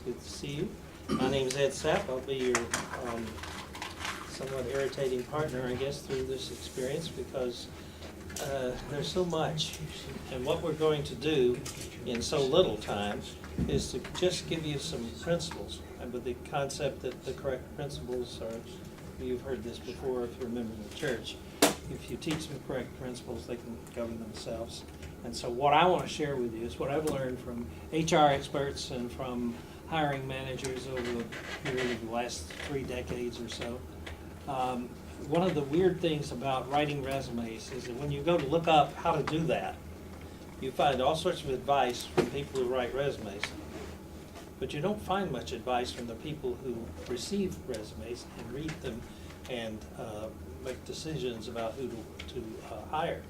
good to see you. My name is Ed Sapp. I'll be your somewhat irritating partner, I guess, through this experience because there's so much. And what we're going to do in so little time is to just give you some principles. And with the concept that the correct principles are, you've heard this before if you're a member of the church, if you teach them correct principles, they can govern themselves. And so what I want to share with you is what I've learned from HR experts and from hiring managers over the period of the last 3 decades or so. One of the weird things about writing resumes is that when you go to look up how to do that, you find all sorts of advice from people who write resumes. But you don't find much advice from the people who receive resumes and read them and make decisions about who to hire.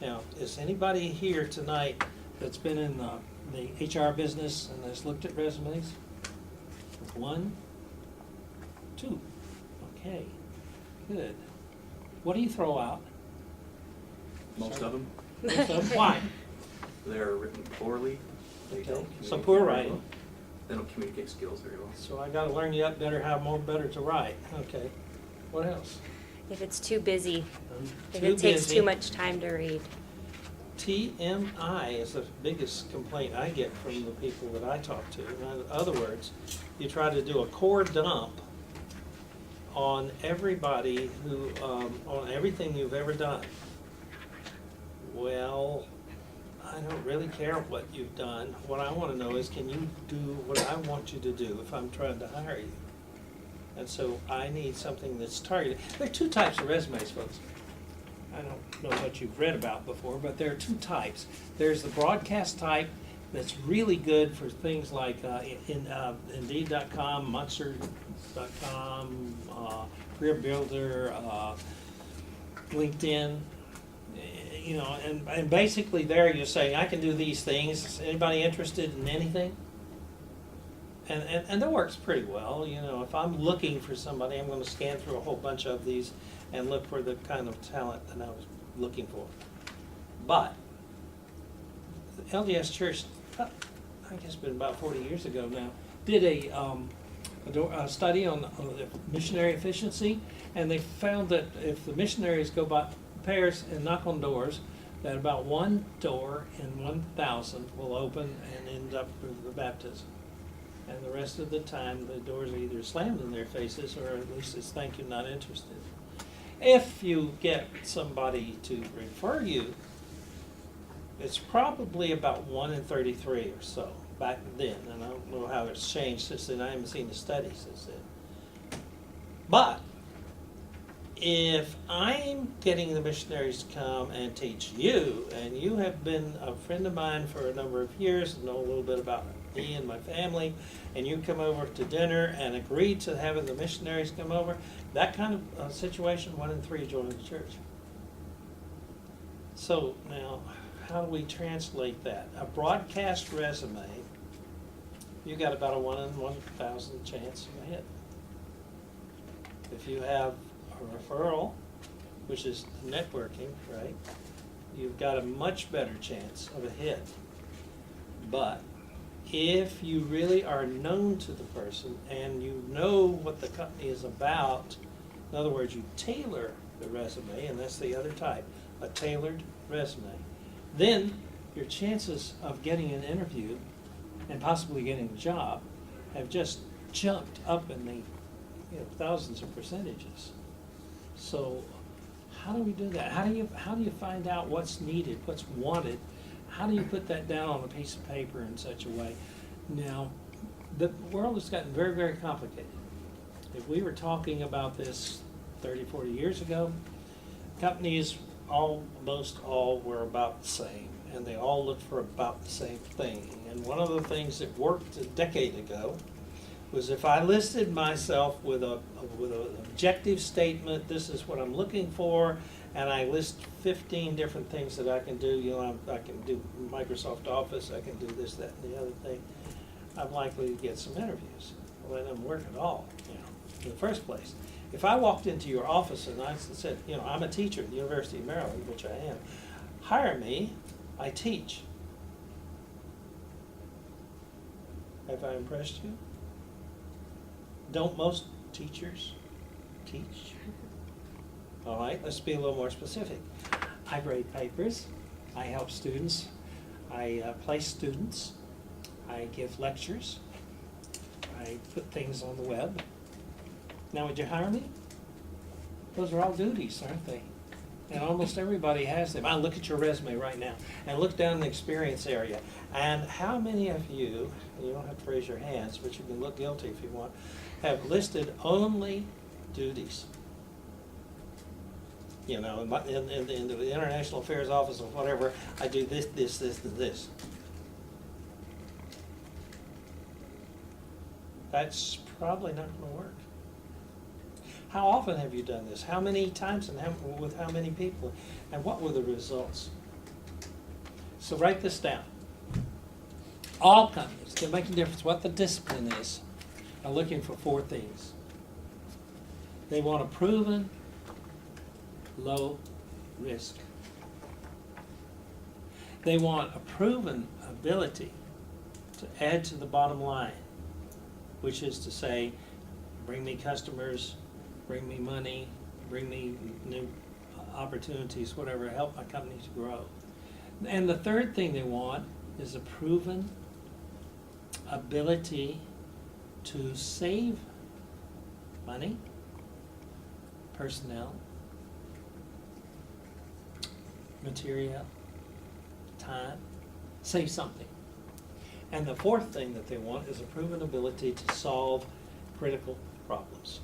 Now, is anybody here tonight that's been in the HR business and has looked at resumes? 1, 2. Okay, good. What do you throw out? Most of them. Most of them? Why? They're written poorly. They Okay, don't so communicate poor very writing. well. They don't communicate skills very well. So I gotta learn you up better how better to write. Okay. What else? If it's too busy, if Too it takes busy. too much time to read. TMI is the biggest complaint I get from the people that I talk to. In other words, you try to do a core dump on everybody who, on everything you've ever done. Well, I don't really care what you've done. What I want to know is, can you do what I want you to do if I'm trying to hire you? And so I need something that's targeted. There are 2 types of resumes, folks. I don't know what you've read about before, but there are 2 types. There's the broadcast type that's really good for things like Indeed.com, Monster.com, Career Builder, LinkedIn. You know, and basically there you're saying, I can do these things. Is anybody interested in anything? And that works pretty well. You know, if I'm looking for somebody, I'm going to scan through a whole bunch of these and look for the kind of talent that I was looking for. But the LDS Church, I guess it's been about 40 years ago now, did a study on missionary efficiency, and they found that if the missionaries go by pairs and knock on doors, that about 1 door in 1,000 will open and end up with the baptism. And the rest of the time, the doors are either slammed in their faces, or at least it's thank you, not interested. If you get somebody to refer you, it's probably about 1 in 33 or so back then. And I don't know how it's changed since then. I haven't seen the study since then. But if I'm getting the missionaries to come and teach you, and you have been a friend of mine for a number of years and know a little bit about me and my family, and you come over to dinner and agree to having the missionaries come over, that kind of situation, 1 in 3 join the church. So now, how do we translate that? A broadcast resume, you got about a 1 in 1,000 chance of a hit. If you have a referral, which is networking, right, you've got a much better chance of a hit. But if you really are known to the person and you know what the company is about, in other words, you tailor the resume, and that's the other type, a tailored resume, then your chances of getting an interview and possibly getting a job have just jumped up in the thousands of percentages. So how do we do that? How do you find out what's needed, what's wanted? How do you put that down on a piece of paper in such a way? Now, the world has gotten very, very complicated. If we were talking about this 30, 40 years ago, companies almost all were about the same, and they all looked for about the same thing. And one of the things that worked a decade ago was if I listed myself with an objective statement, this is what I'm looking for, and I list 15 different things that I can do. You know, I can do Microsoft Office, I can do this, that, and the other thing. I'm likely to get some interviews. Well, that doesn't work at all, in the first place. If I walked into your office and I said, I'm a teacher at the University of Maryland, which I am, hire me, I teach. Have I impressed you? Don't most teachers teach? All right, let's be a little more specific. I grade papers, I help students, I place students, I give lectures, I put things on the web. Now, would you hire me? Those are all duties, aren't they? And almost everybody has them. I look at your resume right now and look down the experience area. And how many of you, you don't have to raise your hands, but you can look guilty if you want, have listed only duties? You know, in the International Affairs Office or whatever, I do this, this, this, and this. That's probably not going to work. How often have you done this? How many times and with how many people? And what were the results? So write this down. All companies, can make a difference what the discipline is, are looking for 4 things. They want a proven low risk. They want a proven ability to add to the bottom line, which is to say, bring me customers, bring me money, bring me new opportunities, whatever, help my company to grow. And the third thing they want is a proven ability to save money, personnel, material, time, save something. And the fourth thing that they want is a proven ability to solve critical problems.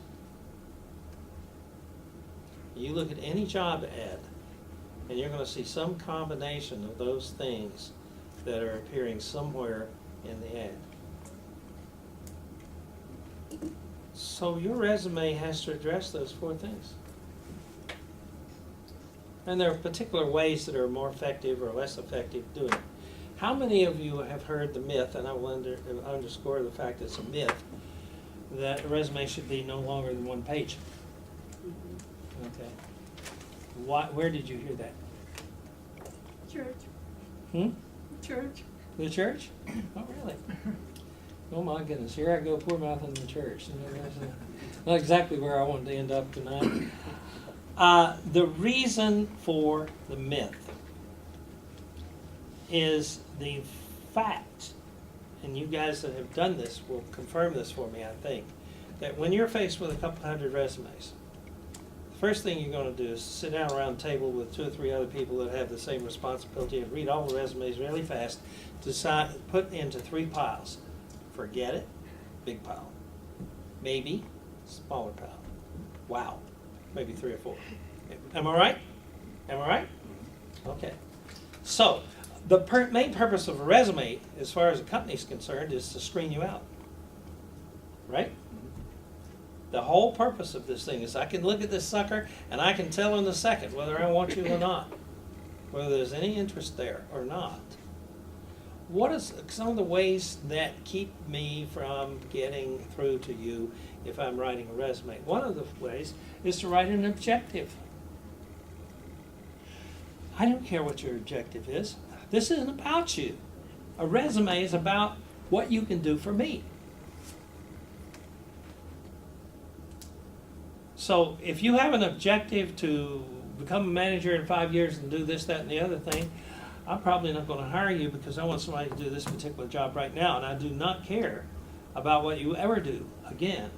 You look at any job ad, and you're going to see some combination of those things that are appearing somewhere in the ad. So your resume has to address those 4 things. And there are particular ways that are more effective or less effective doing it. How many of you have heard the myth, and I will underscore the fact that it's a myth, that a resume should be no longer than 1 page? Okay. Where did you hear that? Church. Church. The church? Oh, really? Oh my goodness, here I go, poor mouth in the church. Not exactly where I wanted to end up tonight. The reason for the myth is the fact, and you guys that have done this will confirm this for me, I think, that when you're faced with a couple hundred resumes, the first thing you're going to do is sit down around a table with 2 or 3 other people that have the same responsibility and read all the resumes really fast, decide, put into 3 piles. Forget it, big pile. Maybe, smaller pile. Wow, maybe 3 or 4. Am I right? Am I right? Okay. So, the main purpose of a resume, as far as a company is concerned, is to screen you out. Right? The whole purpose of this thing is I can look at this sucker and I can tell in a second whether I want you or not, whether there's any interest there or not. What is some of the ways that keep me from getting through to you if I'm writing a resume? One of the ways is to write an objective. I don't care what your objective is. This isn't about you. A resume is about what you can do for me. So if you have an objective to become a manager in 5 years and do this, that, and the other thing, I'm probably not going to hire you because I want somebody to do this particular job right now, and I do not care about what you ever do again.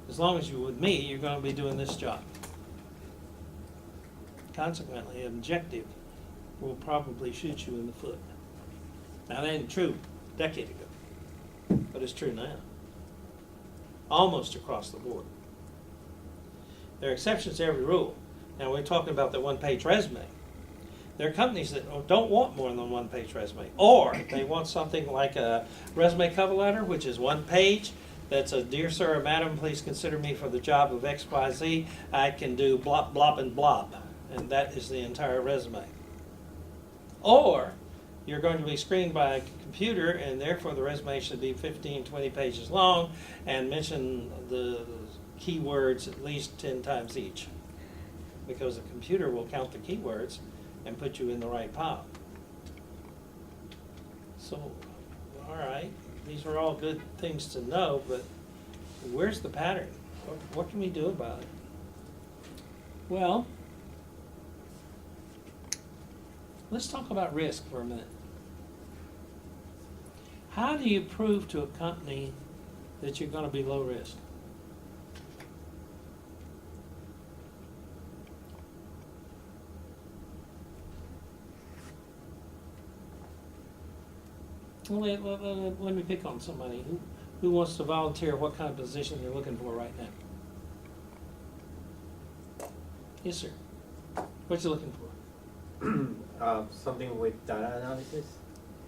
As long as you're with me, you're going to be doing this job. Consequently, an objective will probably shoot you in the foot. Now, that ain't true a decade ago, but it's true now. Almost across the board. There are exceptions to every rule. Now, we're talking about the 1-page resume. There are companies that don't want more than a 1-page resume. Or they want something like a resume cover letter, which is 1 page. That's a, dear sir or madam, please consider me for the job of XYZ. I can do blop, blop, and blob. And that is the entire resume. Or you're going to be screened by a computer, and therefore the resume should be 15, 20 pages long and mention the keywords at least 10 times each. Because the computer will count the keywords and put you in the right pile. So, all right, these are all good things to know, but where's the pattern? What can we do about it? Well, let's talk about risk for a minute. How do you prove to a company that you're going to be low risk? Well, let me pick on somebody. Who wants to volunteer what kind of position you're looking for right now? Yes, sir. What you looking for? Something with data analysis.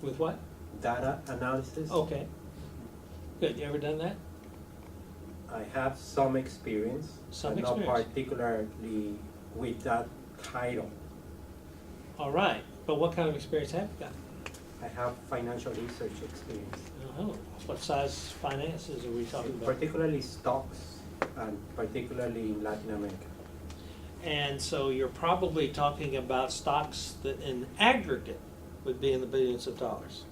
With what? Data analysis. Okay. Good. You ever done that? I have some experience. Some but experience. Not particularly with that title. All right. But what kind of experience have you got? I have financial research experience. Oh, what size finances are we talking about? Particularly stocks, and particularly in Latin America. And so you're probably talking about stocks that in aggregate would be in the billions of dollars.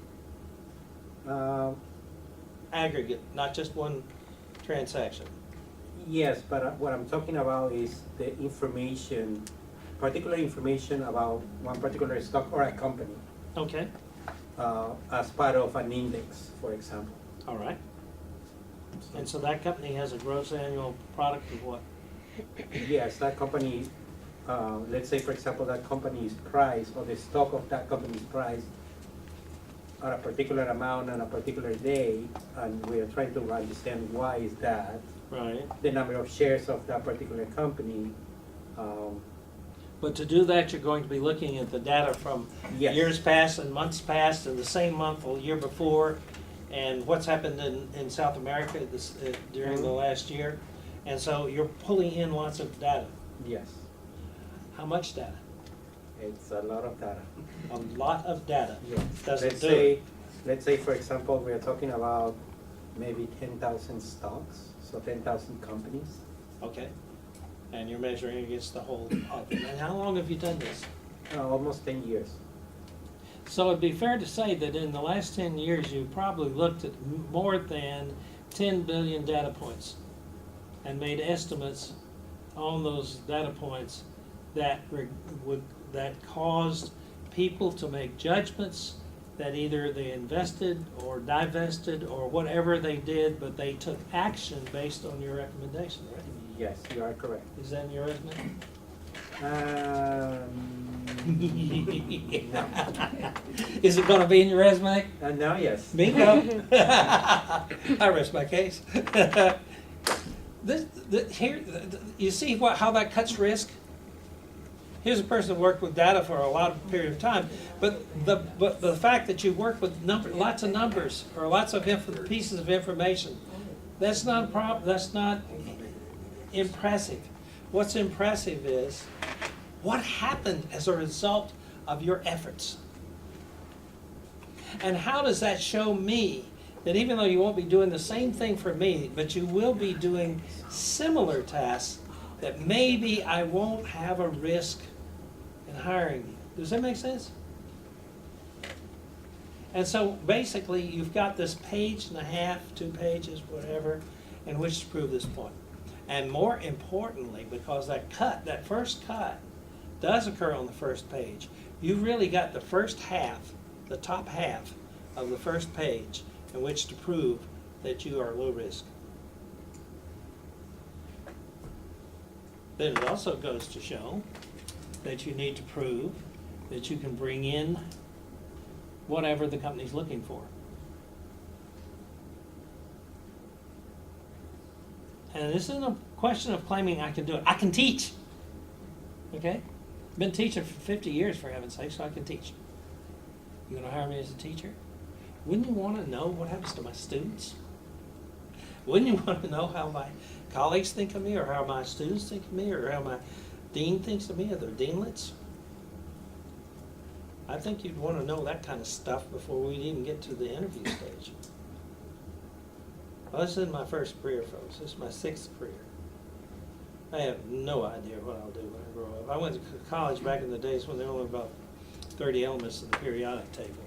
Aggregate, not just one transaction. Yes, but what I'm talking about is the information, particular information about one particular stock or a company Okay. as part of an index, for example. All right. And so that company has a gross annual product of what? Yes, that company, let's say for example, that company's price or the stock of that company's price at a particular amount on a particular day, and we are trying to understand why is that, Right. the number of shares of that particular company. But to do that, you're going to be looking at the data from Yes. years past and months past and the same month or year before, and what's happened in South America during the last year. And so you're pulling in lots of data. Yes, How much data? it's a lot of data. A lot of data. Yes. Doesn't Let's do say, it. let's say for example, we are talking about maybe 10,000 stocks, so 10,000 companies. Okay. And you're measuring against the whole of them. And how long have you done this? Almost 10 years. So it'd be fair to say that in the last 10 years, you probably looked at more than 10 billion data points and made estimates on those data points that that caused people to make judgments that either they invested or divested or whatever they did, but they took action based on your recommendation, right? Yes, you are correct. Is that in your resume? No. Is it gonna be in your resume? Now, yes. Bingo. I rest my case. You see how that cuts risk? Here's a person who worked with data for a lot of period of time, but the fact that you work with lots of numbers or lots of pieces of information, that's not a problem. That's not impressive. What's impressive is what happened as a result of your efforts. And how does that show me that even though you won't be doing the same thing for me, but you will be doing similar tasks, that maybe I won't have a risk in hiring you? Does that make sense? And so basically you've got this page and a half, 2 pages, whatever, in which to prove this point. And more importantly, because that first cut does occur on the first page, you've really got the first half, the top half of the first page in which to prove that you are low risk. Then it also goes to show that you need to prove that you can bring in whatever the company's looking for. And this isn't a question of claiming I can do it. I can teach. Okay? Been teaching for 50 years, for heaven's sake, so I can teach. You gonna hire me as a teacher? Wouldn't you want to know what happens to my students? Wouldn't you want to know how my colleagues think of me, or how my students think of me, or how my dean thinks of me, or their deanlets? I think you'd want to know that kind of stuff before we'd even get to the interview stage. Well, this isn't my first career, folks. This is my 6th career. I have no idea what I'll do when I grow up. I went to college back in the days when there were only about 30 elements in the periodic table.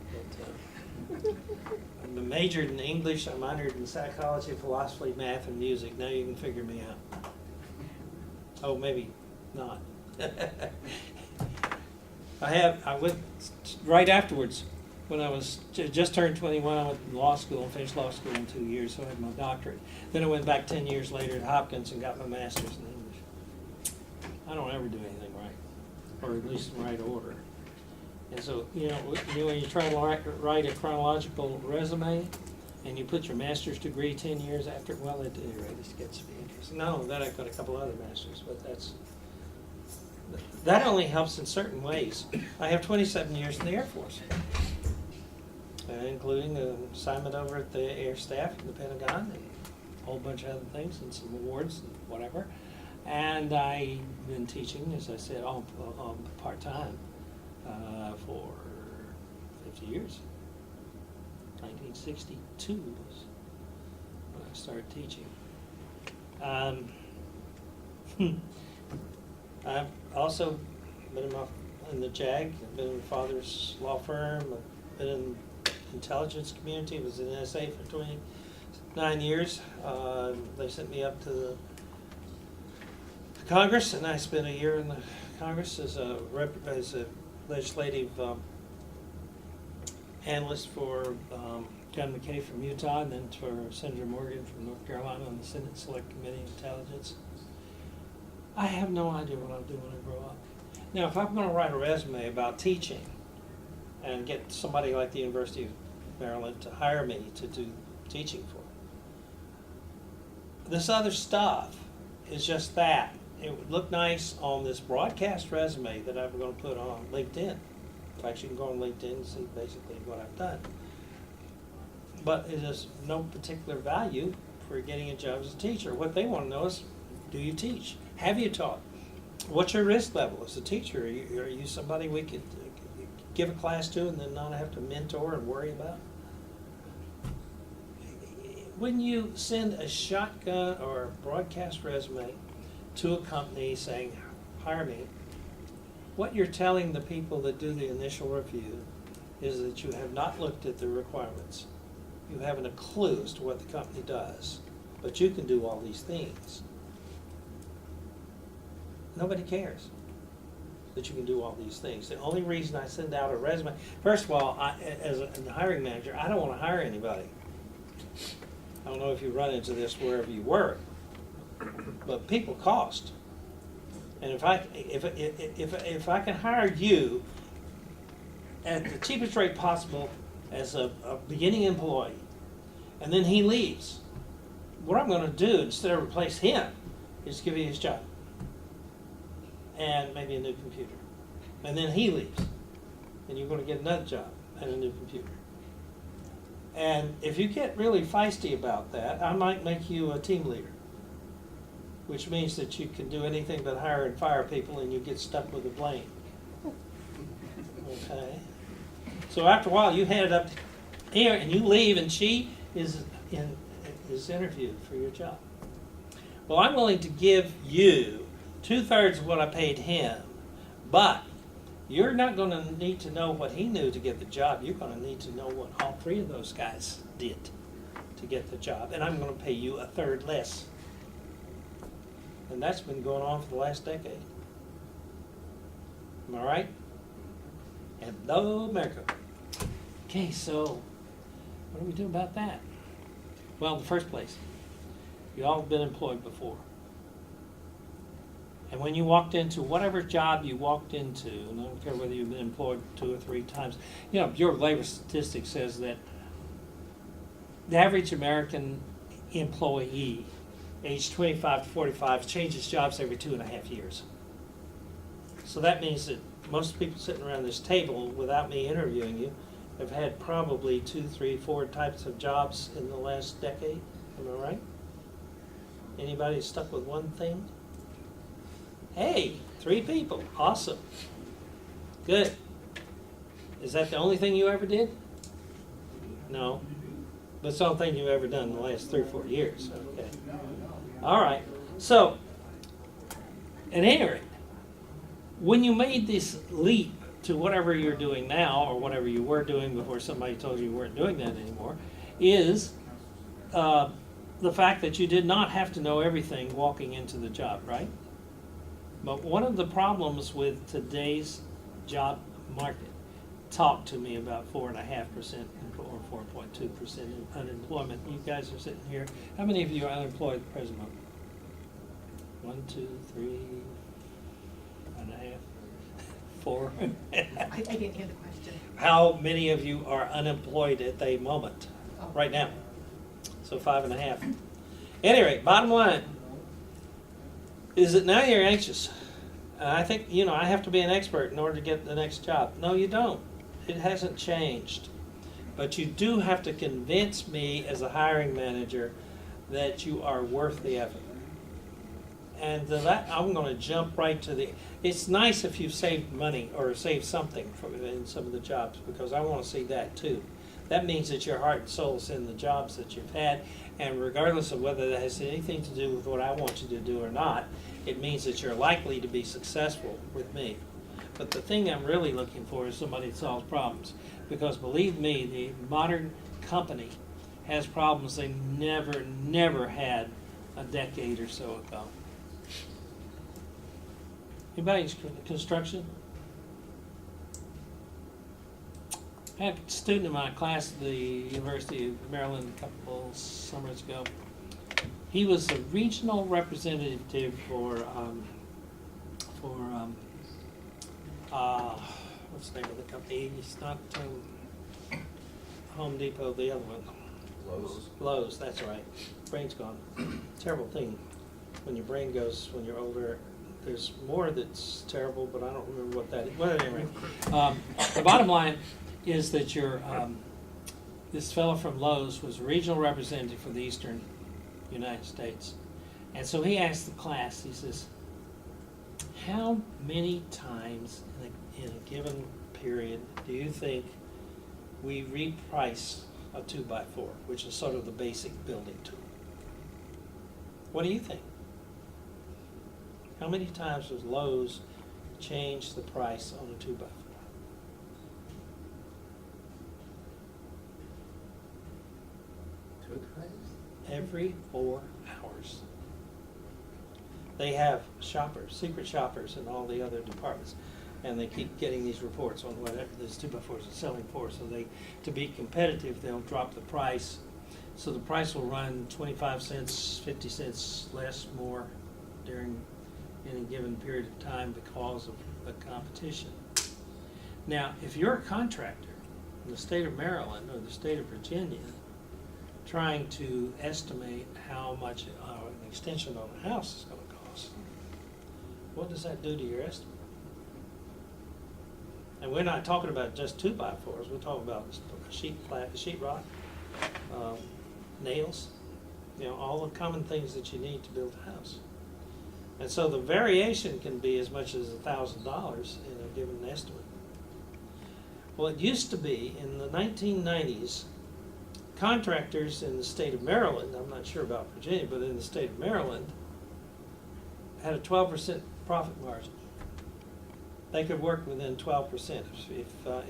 I'm majored in English, I minored in psychology, philosophy, math, and music. Now you can figure me out. Oh, maybe not. I went right afterwards, when I was just turned 21, I went to law school and finished law school in 2 years, so I had my doctorate. Then I went back 10 years later to Hopkins and got my master's in English. I don't ever do anything right, or at least in right order. And so, when you try to write a chronological resume, and you put your master's degree 10 years after, well, at any rate, it gets to be interesting. Not only that, I've got a couple other masters, but that only helps in certain ways. I have 27 years in the Air Force, including an assignment over at the Air Staff in the Pentagon, and a whole bunch of other things, and some awards and whatever. And I've been teaching, as I said, all part-time for 50 years. 1962 was when I started teaching. I've also been in the JAG, I've been in my father's law firm, I've been in the intelligence community, was in NSA for 29 years. They sent me up to the Congress, and I spent a year in the Congress as a legislative analyst for John McKay from Utah, and then for Senator Morgan from North Carolina on the Senate Select Committee on Intelligence. I have no idea what I'll do when I grow up. Now, if I'm going to write a resume about teaching and get somebody like the University of Maryland to hire me to do teaching for them, this other stuff is just that. It would look nice on this broadcast resume that I'm going to put on LinkedIn. In fact, you can go on LinkedIn and see basically what I've done. But it has no particular value for getting a job as a teacher. What they want to know is, do you teach? Have you taught? What's your risk level as a teacher? Are you somebody we could give a class to and then not have to mentor and worry about? When you send a shotgun or a broadcast resume to a company saying, hire me, what you're telling the people that do the initial review is that you have not looked at the requirements. You haven't a clue as to what the company does, but you can do all these things. Nobody cares that you can do all these things. The only reason I send out a resume, first of all, as a hiring manager, I don't want to hire anybody. I don't know if you run into this wherever you work, but people cost. And if I can hire you at the cheapest rate possible as a beginning employee, and then he leaves, what I'm going to do instead of replace him is give you his job and maybe a new computer, and then he leaves, and you're going to get another job and a new computer. And if you get really feisty about that, I might make you a team leader, which means that you can do anything but hire and fire people, and you get stuck with the blame. Okay? So after a while, you hand it up here, and you leave, and she is interviewed for your job. Well, I'm willing to give you 2/3 of what I paid him, but you're not going to need to know what he knew to get the job. You're going to need to know what all three of those guys did to get the job, and I'm going to pay you 1/3 less. And that's been going on for the last decade. Am I right? Hello, America. Okay, so what do we do about that? Well, in the first place, you all have been employed before. And when you walked into whatever job you walked into, and I don't care whether you've been employed 2 or 3 times, Bureau of Labor Statistics says that the average American employee aged 25 to 45 changes jobs every 2.5 years. So that means that most people sitting around this table, without me interviewing you, have had probably 2, 3, 4 types of jobs in the last decade. Am I right? Anybody stuck with one thing? Hey, 3 people. Awesome. Good. Is that the only thing you ever did? No. But it's the only thing you've ever done in the last 3 or 4 years. Okay. All right. So, at any rate, when you made this leap to whatever you're doing now, or whatever you were doing before somebody told you weren't doing that anymore, is the fact that you did not have to know everything walking into the job, right? But one of the problems with today's job market, talk to me about 4.5% or 4.2% unemployment. You guys are sitting here. How many of you are unemployed at the present moment? 1, 2, 3, 1.5, 4. I didn't hear the question. How many of you are unemployed at the moment, Oh. right now? So 5.5. Anyway, bottom line is that now you're anxious. And I think, I have to be an expert in order to get the next job. No, you don't. It hasn't changed. But you do have to convince me as a hiring manager that you are worth the effort. And that, I'm going to jump right to the, it's nice if you've saved money or saved something in some of the jobs, because I want to see that too. That means that your heart and soul is in the jobs that you've had, and regardless of whether that has anything to do with what I want you to do or not, it means that you're likely to be successful with me. But the thing I'm really looking for is somebody that solves problems, because believe me, the modern company has problems they never had a decade or so ago. Anybody in construction? I had a student in my class at the University of Maryland a couple summers ago. He was a regional representative for what's the name of the company? It's not Home Depot, the other one. Lowe's, that's right. Brain's gone. Terrible thing. When your brain goes, when you're older, there's more that's terrible, but I don't remember what that is. Well, anyway, the bottom line is that this fellow from Lowe's was a regional representative for the Eastern United States. And so he asked the class, he says, how many times in a given period do you think we reprice a 2x4, which is sort of the basic building tool? What do you think? How many times does Lowe's change the price on a 2x4? Every 4 hours. They have shoppers, secret shoppers in all the other departments, and they keep getting these reports on whatever these 2x4s are selling for. So to be competitive, they'll drop the price. So the price will run 25 cents, 50 cents less, more during any given period of time because of the competition. Now, if you're a contractor in the state of Maryland or the state of Virginia, trying to estimate how much an extension on a house is going to cost, what does that do to your estimate? And we're not talking about just 2x4s. We're talking about sheetrock, nails, all the common things that you need to build a house. And so the variation can be as much as $1,000 in a given estimate. Well, it used to be in the 1990s, contractors in the state of Maryland, I'm not sure about Virginia, but in the state of Maryland, had a 12% profit margin. They could work within 12%.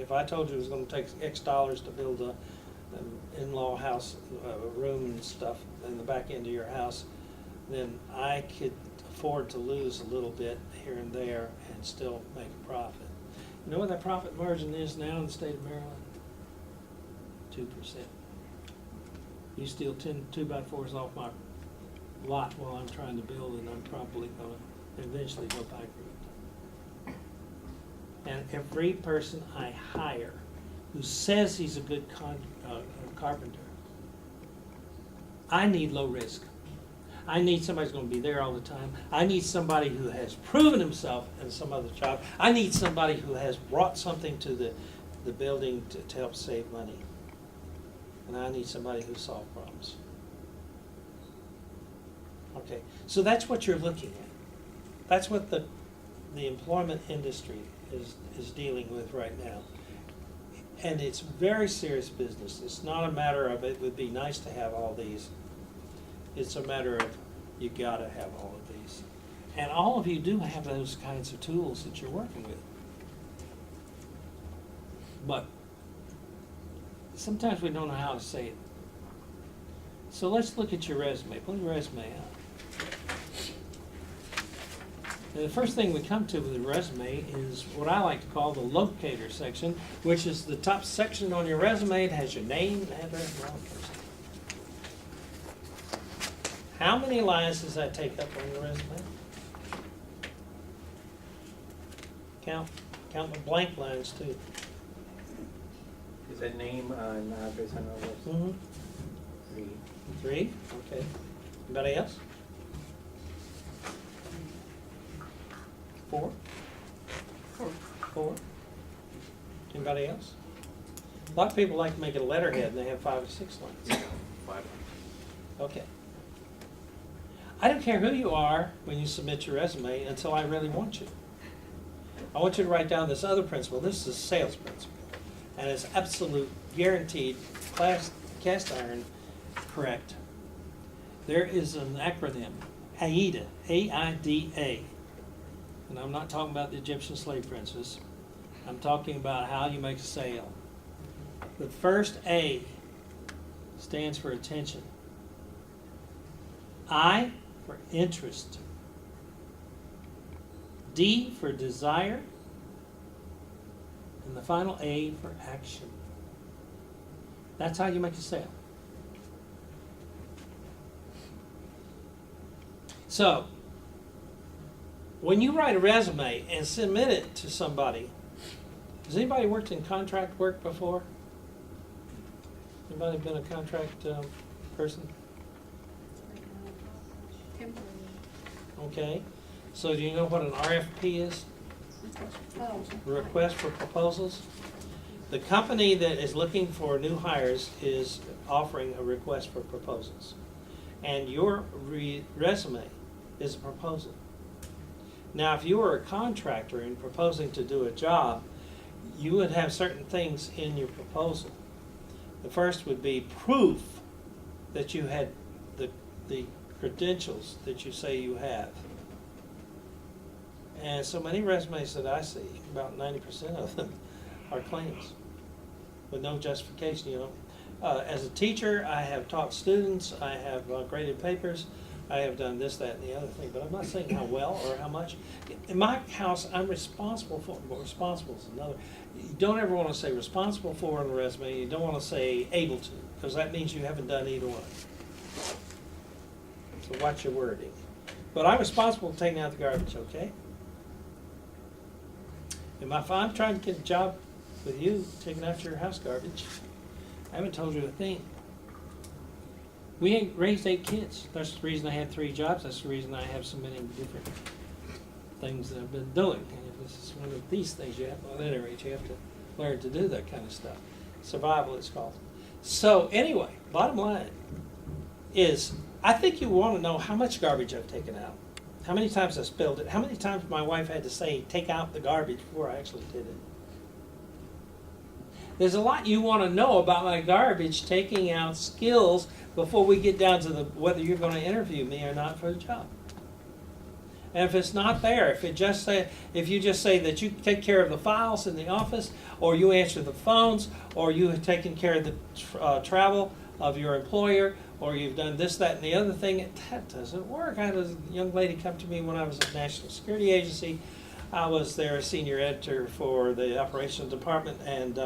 If I told you it was going to take X dollars to build an in-law house, a room and stuff in the back end of your house, then I could afford to lose a little bit here and there and still make a profit. You know what that profit margin is now in the state of Maryland? 2%. You steal 10 2x4s off my lot while I'm trying to build, and I'm probably going to eventually go bankrupt. And every person I hire who says he's a good carpenter, I need low risk. I need somebody who's going to be there all the time. I need somebody who has proven himself in some other job. I need somebody who has brought something to the building to help save money. And I need somebody who solves problems. Okay, so that's what you're looking at. That's what the employment industry is dealing with right now. And it's very serious business. It's not a matter of it would be nice to have all these. It's a matter of you gotta have all of these. And all of you do have those kinds of tools that you're working with. But sometimes we don't know how to say it. So let's look at your resume. Pull your resume out. And the first thing we come to with the resume is what I like to call the locator section, which is the top section on your resume. It has your name, address, and all that kind of stuff. How many lines does that take up on your resume? Count the blank lines too. Is that name and address and all those? Mm-hmm. 3. 3, okay. Anybody else? 4? 4. Anybody else? A lot of people like to make it a letterhead and they have 5 or 6 lines. 5. Okay. I don't care who you are when you submit your resume until I really want you. I want you to write down this other principle. This is a sales principle. And it's absolute, guaranteed, cast iron correct. There is an acronym, AIDA, A-I-D-A. And I'm not talking about the Egyptian slave princess. I'm talking about how you make a sale. The first A stands for attention. I for interest. D for desire. And the final A for action. That's how you make a sale. So, when you write a resume and submit it to somebody, has anybody worked in contract work before? Anybody been a contract person? Okay. So do you know what an RFP is? Request for proposals. The company that is looking for new hires is offering a request for proposals. And your resume is a proposal. Now, if you were a contractor and proposing to do a job, you would have certain things in your proposal. The first would be proof that you had the credentials that you say you have. And so many resumes that I see, about 90% of them are claims with no justification. You know, as a teacher, I have taught students, I have graded papers, I have done this, that, and the other thing, but I'm not saying how well or how much. In my house, I'm responsible for, but responsible is another. You don't ever want to say responsible for on the resume. You don't want to say able to, because that means you haven't done either one. So watch your wording. But I'm responsible for taking out the garbage, okay? And if I'm trying to get a job with you, taking out your house garbage, I haven't told you a thing. We ain't raised 8 kids. That's the reason I had 3 jobs. That's the reason I have so many different things that I've been doing. And this is one of these things you have, well, at any rate, you have to learn to do that kind of stuff. Survival, it's called. So anyway, bottom line is, I think you want to know how much garbage I've taken out. How many times I spilled it. How many times my wife had to say, take out the garbage before I actually did it. There's a lot you want to know about my garbage taking out skills before we get down to whether you're going to interview me or not for the job. And if it's not there, if you just say that you take care of the files in the office, or you answer the phones, or you have taken care of the travel of your employer, or you've done this, that, and the other thing, that doesn't work. I had a young lady come to me when I was at the National Security Agency. I was their senior editor for the operations department, and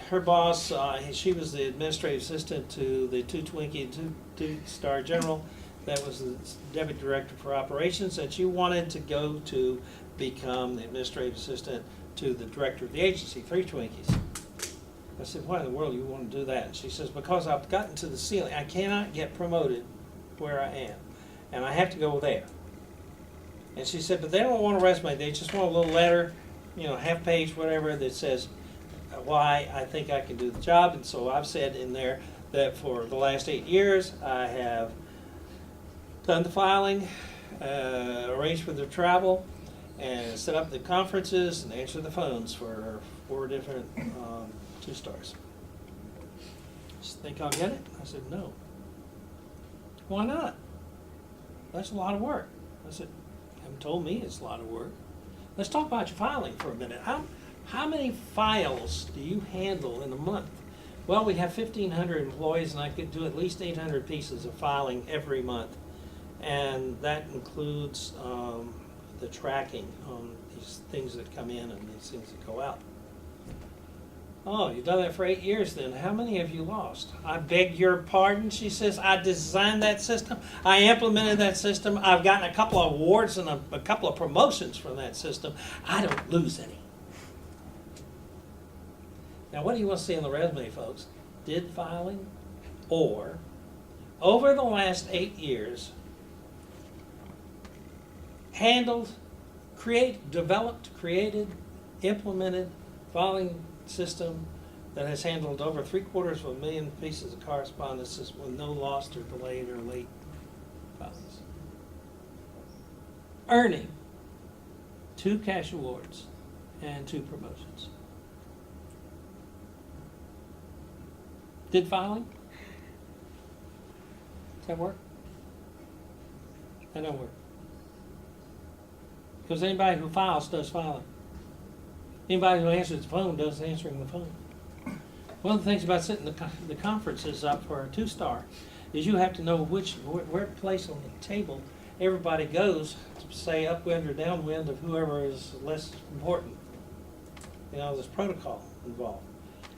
her boss, she was the administrative assistant to the two-star general that was the deputy director for operations, and she wanted to go to become the administrative assistant to the director of the agency, 3 Twinkies. I said, why in the world do you want to do that? And she says, because I've gotten to the ceiling. I cannot get promoted where I am, and I have to go there. And she said, but they don't want a resume. They just want a little letter, half page, whatever, that says why I think I can do the job. And so I've said in there that for the last 8 years, I have done the filing, arranged for their travel, and set up the conferences and answered the phones for 4 different 2-stars. Think I'll get it? I said, no. Why not? That's a lot of work. I said, you haven't told me it's a lot of work. Let's talk about your filing for a minute. How many files do you handle in a month? Well, we have 1,500 employees, and I could do at least 800 pieces of filing every month. And that includes the tracking on these things that come in and these things that go out. Oh, you've done that for 8 years then. How many have you lost? I beg your pardon, she says. I designed that system. I implemented that system. I've gotten a couple of awards and a couple of promotions from that system. I don't lose any. Now, what do you want to see on the resume, folks? Did filing, or over the last 8 years, handled, developed, created, implemented filing system that has handled over 750,000 pieces of correspondences with no lost or delayed or late filings. Earning 2 cash awards and 2 promotions. Did filing? Does that work? That don't work. Because anybody who files does filing. Anybody who answers the phone does answering the phone. One of the things about setting the conferences up for a 2-star is you have to know where place on the table everybody goes to say upwind or downwind of whoever is less important. You know, there's protocol involved.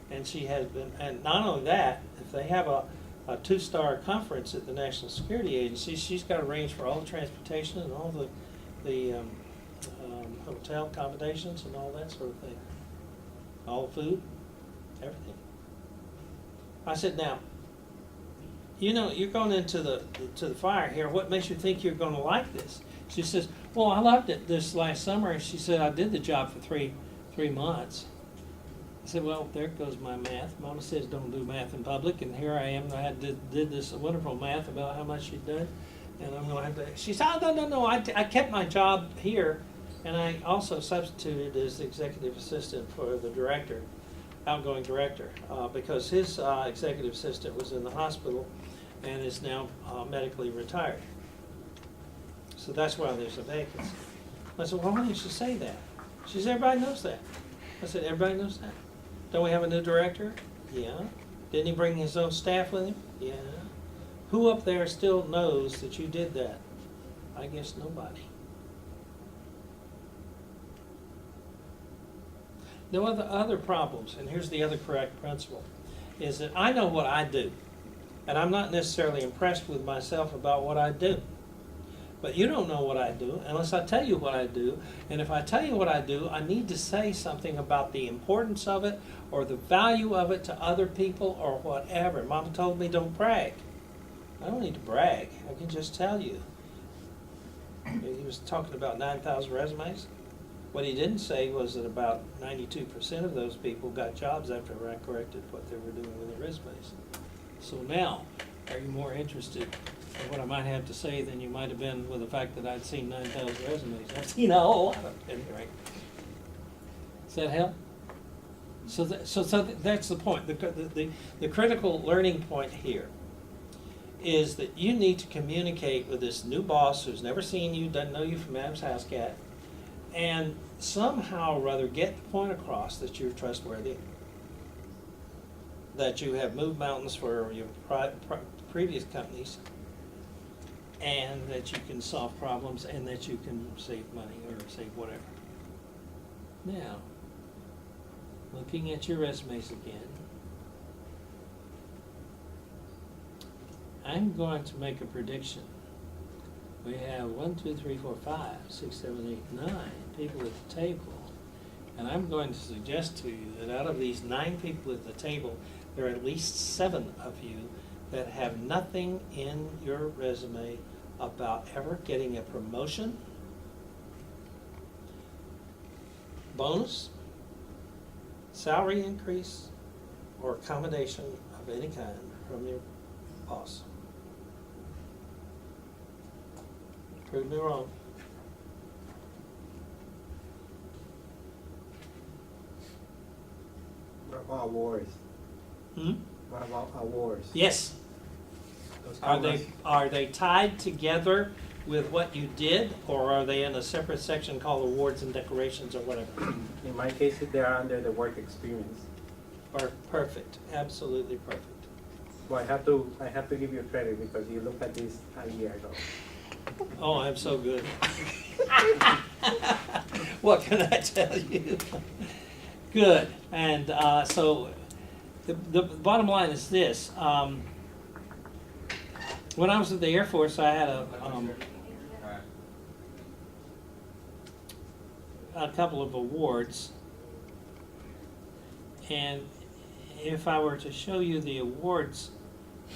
And she has been, and not only that, if they have a 2-star conference at the National Security Agency, she's got to arrange for all the transportation and all the hotel accommodations and all that sort of thing. All the food, everything. I said, now, you know, you're going into the fire here. What makes you think you're going to like this? She says, well, I loved it this last summer. And she said, I did the job for three months. I said, well, there goes my math. Mama says don't do math in public, and here I am. I did this wonderful math about how much she'd done, and I'm going to have to. She said, oh, no. I kept my job here, and I also substituted as executive assistant for the director, outgoing director, because his executive assistant was in the hospital and is now medically retired. So that's why there's a vacancy. I said, well, why didn't you say that? She said, everybody knows that. I said, everybody knows that. Don't we have a new director? Yeah. Didn't he bring his own staff with him? Yeah. Who up there still knows that you did that? I guess nobody. There are other problems, and here's the other correct principle, is that I know what I do, and I'm not necessarily impressed with myself about what I do. But you don't know what I do unless I tell you what I do. And if I tell you what I do, I need to say something about the importance of it or the value of it to other people or whatever. Mama told me don't brag. I don't need to brag. I can just tell you. He was talking about 9,000 resumes. What he didn't say was that about 92% of those people got jobs after I corrected what they were doing with their resumes. So now, are you more interested in what I might have to say than you might have been with the fact that I'd seen 9,000 resumes? I've seen a whole lot of them, right? Does that help? So that's the point. The critical learning point here is that you need to communicate with this new boss who's never seen you, doesn't know you from Adam's house cat, and somehow or other get the point across that you're trustworthy, that you have moved mountains for your previous companies, and that you can solve problems, and that you can save money or save whatever. Now, looking at your resumes again, I'm going to make a prediction. We have 1, 2, 3, 4, 5, 6, 7, 8, 9 people at the table. And I'm going to suggest to you that out of these 9 people at the table, there are at least 7 of you that have nothing in your resume about ever getting a promotion, bonus, salary increase, or accommodation of any kind from your boss. Prove me wrong. What about awards? What about awards? Yes. Those Are numbers- they tied together with what you did, or are they in a separate section called awards and decorations or whatever? In my case, they are under the work experience. Or perfect, absolutely perfect. Well, I have to give you credit because you looked at this a year ago. Oh, I'm so good. What can I tell you? Good, and so the bottom line is this. When I was at the Air Force, I had a couple of awards, and if I were to show you the awards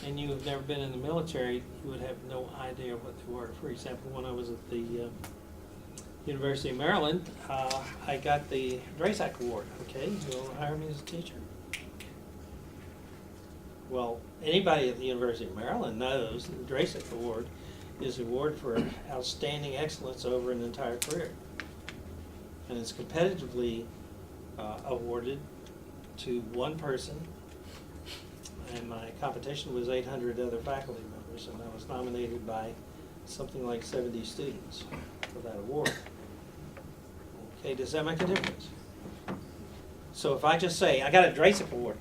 and you have never been in the military, you would have no idea what they were. For example, when I was at the University of Maryland, I got the Drasac Award. Okay, you want to hire me as a teacher? Well, anybody at the University of Maryland knows that the Drasac Award is an award for outstanding excellence over an entire career. And it's competitively awarded to one person, and my competition was 800 other faculty members, and I was nominated by something like 70 students for that award. Okay, does that make a difference? So if I just say, I got a Drasac Award,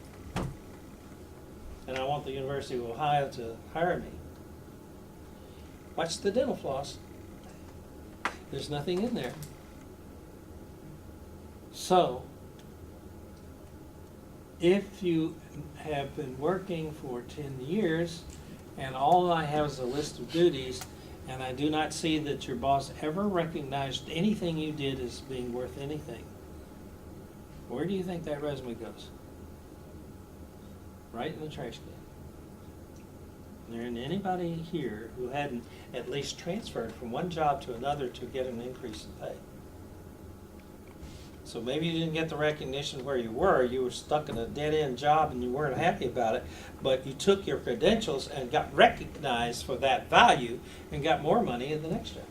and I want the University of Ohio to hire me, watch the dental floss. There's nothing in there. So, if you have been working for 10 years and all I have is a list of duties, and I do not see that your boss ever recognized anything you did as being worth anything, where do you think that resume goes? Right in the trash can. There isn't anybody here who hadn't at least transferred from one job to another to get an increase in pay. So maybe you didn't get the recognition where you were stuck in a dead-end job and you weren't happy about it, but you took your credentials and got recognized for that value and got more money in the next job.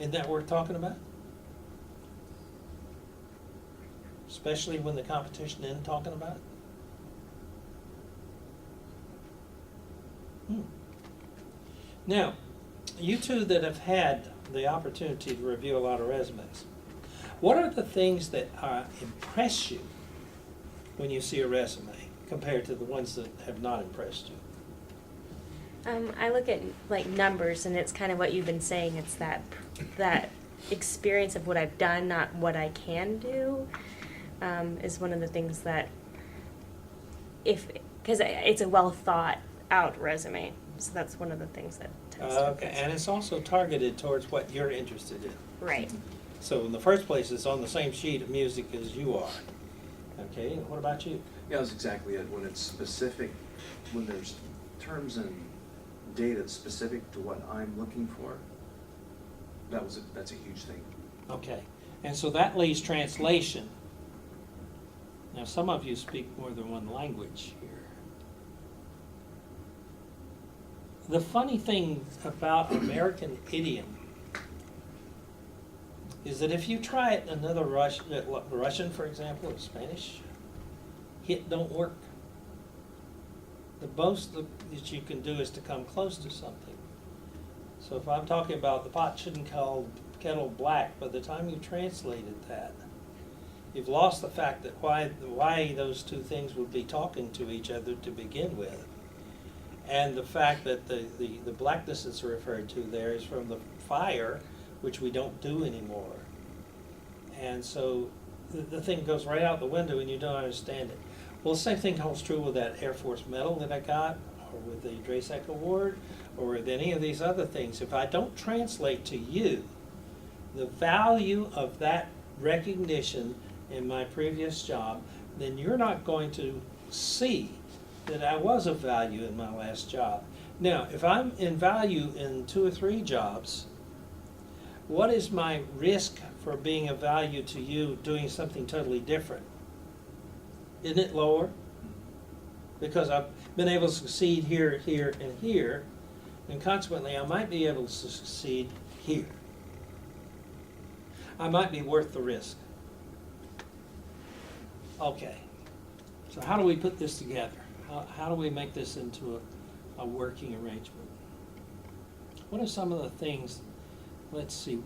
Isn't that worth talking about? Especially when the competition isn't talking about it. Now, you two that have had the opportunity to review a lot of resumes, what are the things that impress you when you see a resume compared to the ones that have not impressed you? I look at like numbers, and it's kind of what you've been saying. It's that experience of what I've done, not what I can do, is one of the things that, because it's a well thought out resume, so that's one of the things that tends to Okay, and it's also targeted towards what you're interested in. right. So in the first place, it's on the same sheet of music as you are. Okay, what about you? Yeah, that's exactly it. When it's specific, when there's terms and data specific to what I'm looking for, that's a huge thing. Okay, and so that leaves translation. Now, some of you speak more than one language here. The funny thing about American idiom is that if you try it in another Russian, for example, or Spanish, it don't work. The most that you can do is to come close to something. So if I'm talking about the pot shouldn't call kettle black, by the time you translated that, you've lost the fact that why those two things would be talking to each other to begin with. And the fact that the blackness that's referred to there is from the fire, which we don't do anymore. And so the thing goes right out the window and you don't understand it. Well, the same thing holds true with that Air Force medal that I got, or with the Drasac Award, or with any of these other things. If I don't translate to you the value of that recognition in my previous job, then you're not going to see that I was of value in my last job. Now, if I'm in value in 2 or 3 jobs, what is my risk for being of value to you doing something totally different? Isn't it lower? Because I've been able to succeed here, here, and here, and consequently I might be able to succeed here. I might be worth the risk. Okay, so how do we put this together? How do we make this into a working arrangement. What are some of the things, let's see,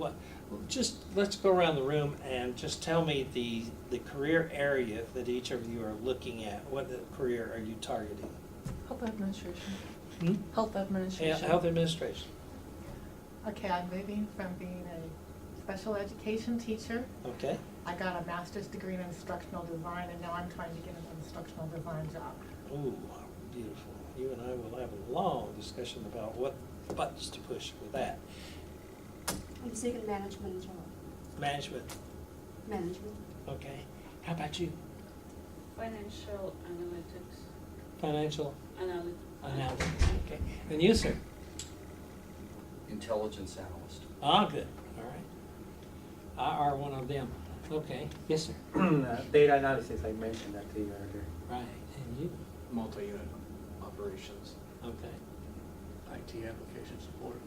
let's go around the room and just tell me the career area that each of you are looking at. What career are you targeting? Health administration. Hmm? Health administration. Health administration. Okay, I'm moving from being a special education teacher. Okay. I got a master's degree in instructional design, and now I'm trying to get an instructional design job. Ooh, beautiful. You and I will have a long discussion about what buttons to push with that. I'm seeking management job. Management, Management. okay. How about you? Financial analytics. Financial Analytics. analysis, okay. And you, sir? Intelligence analyst. Ah, good, all right. I are one of them. Okay, yes, sir. Data analysis, I mentioned that to you earlier. Right, and you? Multi-unit operations. Okay. IT application support.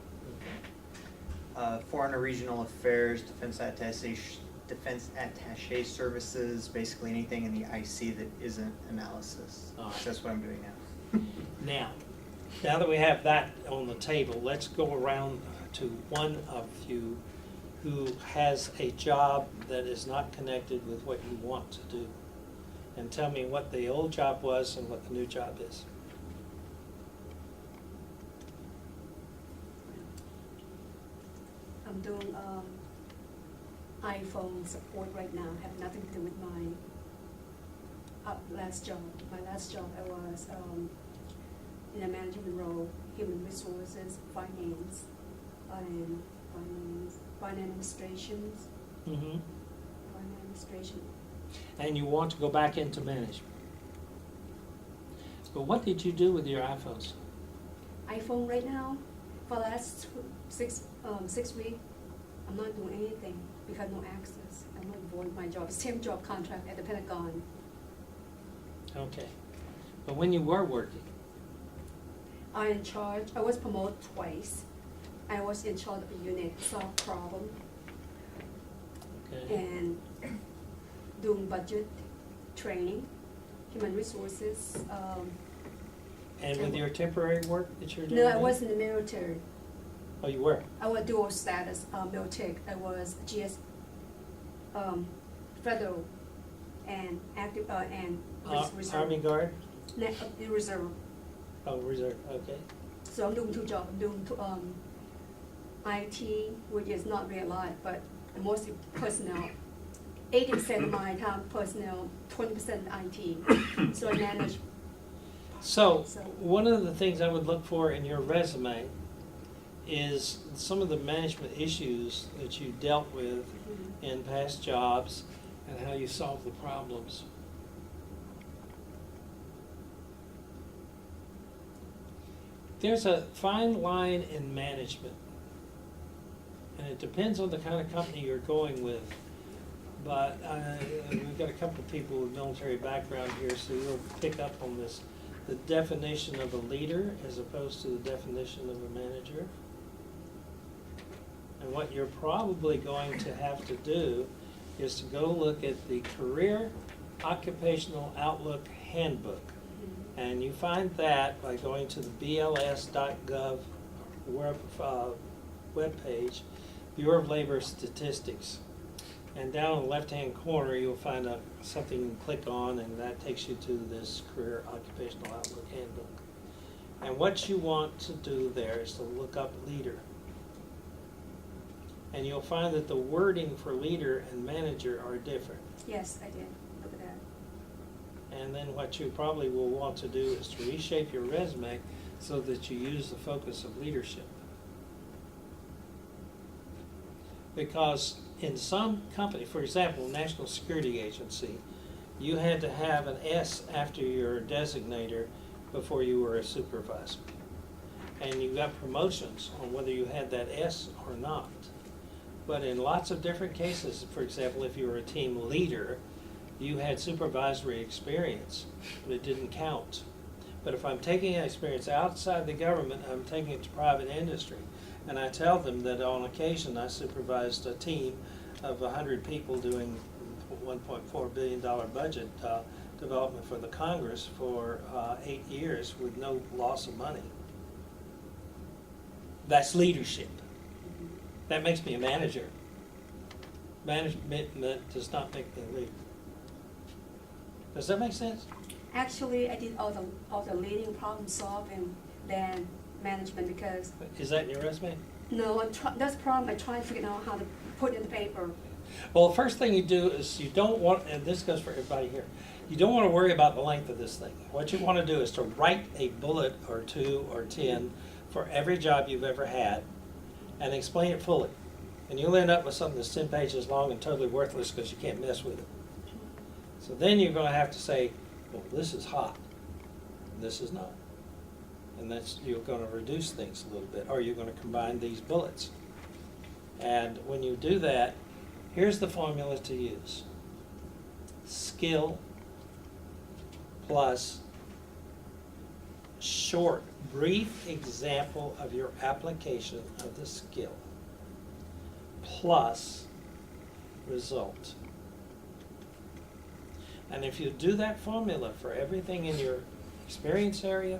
Okay. Foreign and regional affairs, defense attaché services, basically anything in the IC that isn't analysis. All right. That's what I'm doing now. Now that we have that on the table, let's go around to one of you who has a job that is not connected with what you want to do. And tell me what the old job was and what the new job is. I'm doing iPhone support right now. Have nothing to do with my last job. My last job, I was in a management role, human resources, finance, and finance administration. Mm-hmm. Finance administration. And you want to go back into management. But what did you do with your iPhones? iPhone right now, for the last 6 weeks, I'm not doing anything because no access. I'm not doing my job. Same job contract at the Pentagon. Okay. But when you were working, I'm in charge. I was promoted twice. I was in charge of a unit, solve problem, okay, and doing budget, training, human resources. and with your temporary work that you're doing? No, I now? was in the military. Oh, you were? I was dual status, military. I was GS, federal, and active, and reserve. Army Guard? Reserve. Oh, reserve, okay. So I'm doing 2 jobs. I'm doing IT, which is not really a lot, but mostly personnel. 80% of my time personnel, 20% IT. So I manage. So, So- one of the things I would look for in your resume is some of the management issues that you dealt with in past jobs and how you solved the problems. There's a fine line in management, and it depends on the kind of company you're going with. But we've got a couple of people with military background here, so you'll pick up on this. The definition of a leader as opposed to the definition of a manager. And what you're probably going to have to do is to go look at the Career Occupational Outlook Handbook. And you find that by going to the bls.gov webpage, Bureau of Labor Statistics. And down in the left-hand corner, you'll find something you can click on, and that takes you to this Career Occupational Outlook Handbook. And what you want to do there is to look up leader. And you'll find that the wording for leader and manager are different. Yes, I did. Look at that. And then what you probably will want to do is to reshape your resume so that you use the focus of leadership. Because in some company, for example, National Security Agency, you had to have an S after your designator before you were a supervisor. And you got promotions on whether you had that S or not. But in lots of different cases, for example, if you were a team leader, you had supervisory experience, but it didn't count. But if I'm taking an experience outside the government, I'm taking it to private industry. And I tell them that on occasion I supervised a team of 100 people doing $1.4 billion budget development for the Congress for 8 years with no loss of money. That's leadership. That makes me a manager. Management does not make me a leader. Does that make sense? Actually, I did all the leading, problem solving, then management, because, Is that in your resume? no, that's the problem, I try to figure out how to put in the paper. Well, the first thing you do is you don't want, and this goes for everybody here, you don't want to worry about the length of this thing. What you want to do is to write a bullet or 2 or 10 for every job you've ever had and explain it fully. And you'll end up with something that's 10 pages long and totally worthless because you can't mess with it. So then you're going to have to say, well, this is hot, this is not. And that's, you're going to reduce things a little bit, or you're going to combine these bullets. And when you do that, here's the formula to use. Skill plus short, brief example of your application of the skill plus result. And if you do that formula for everything in your experience area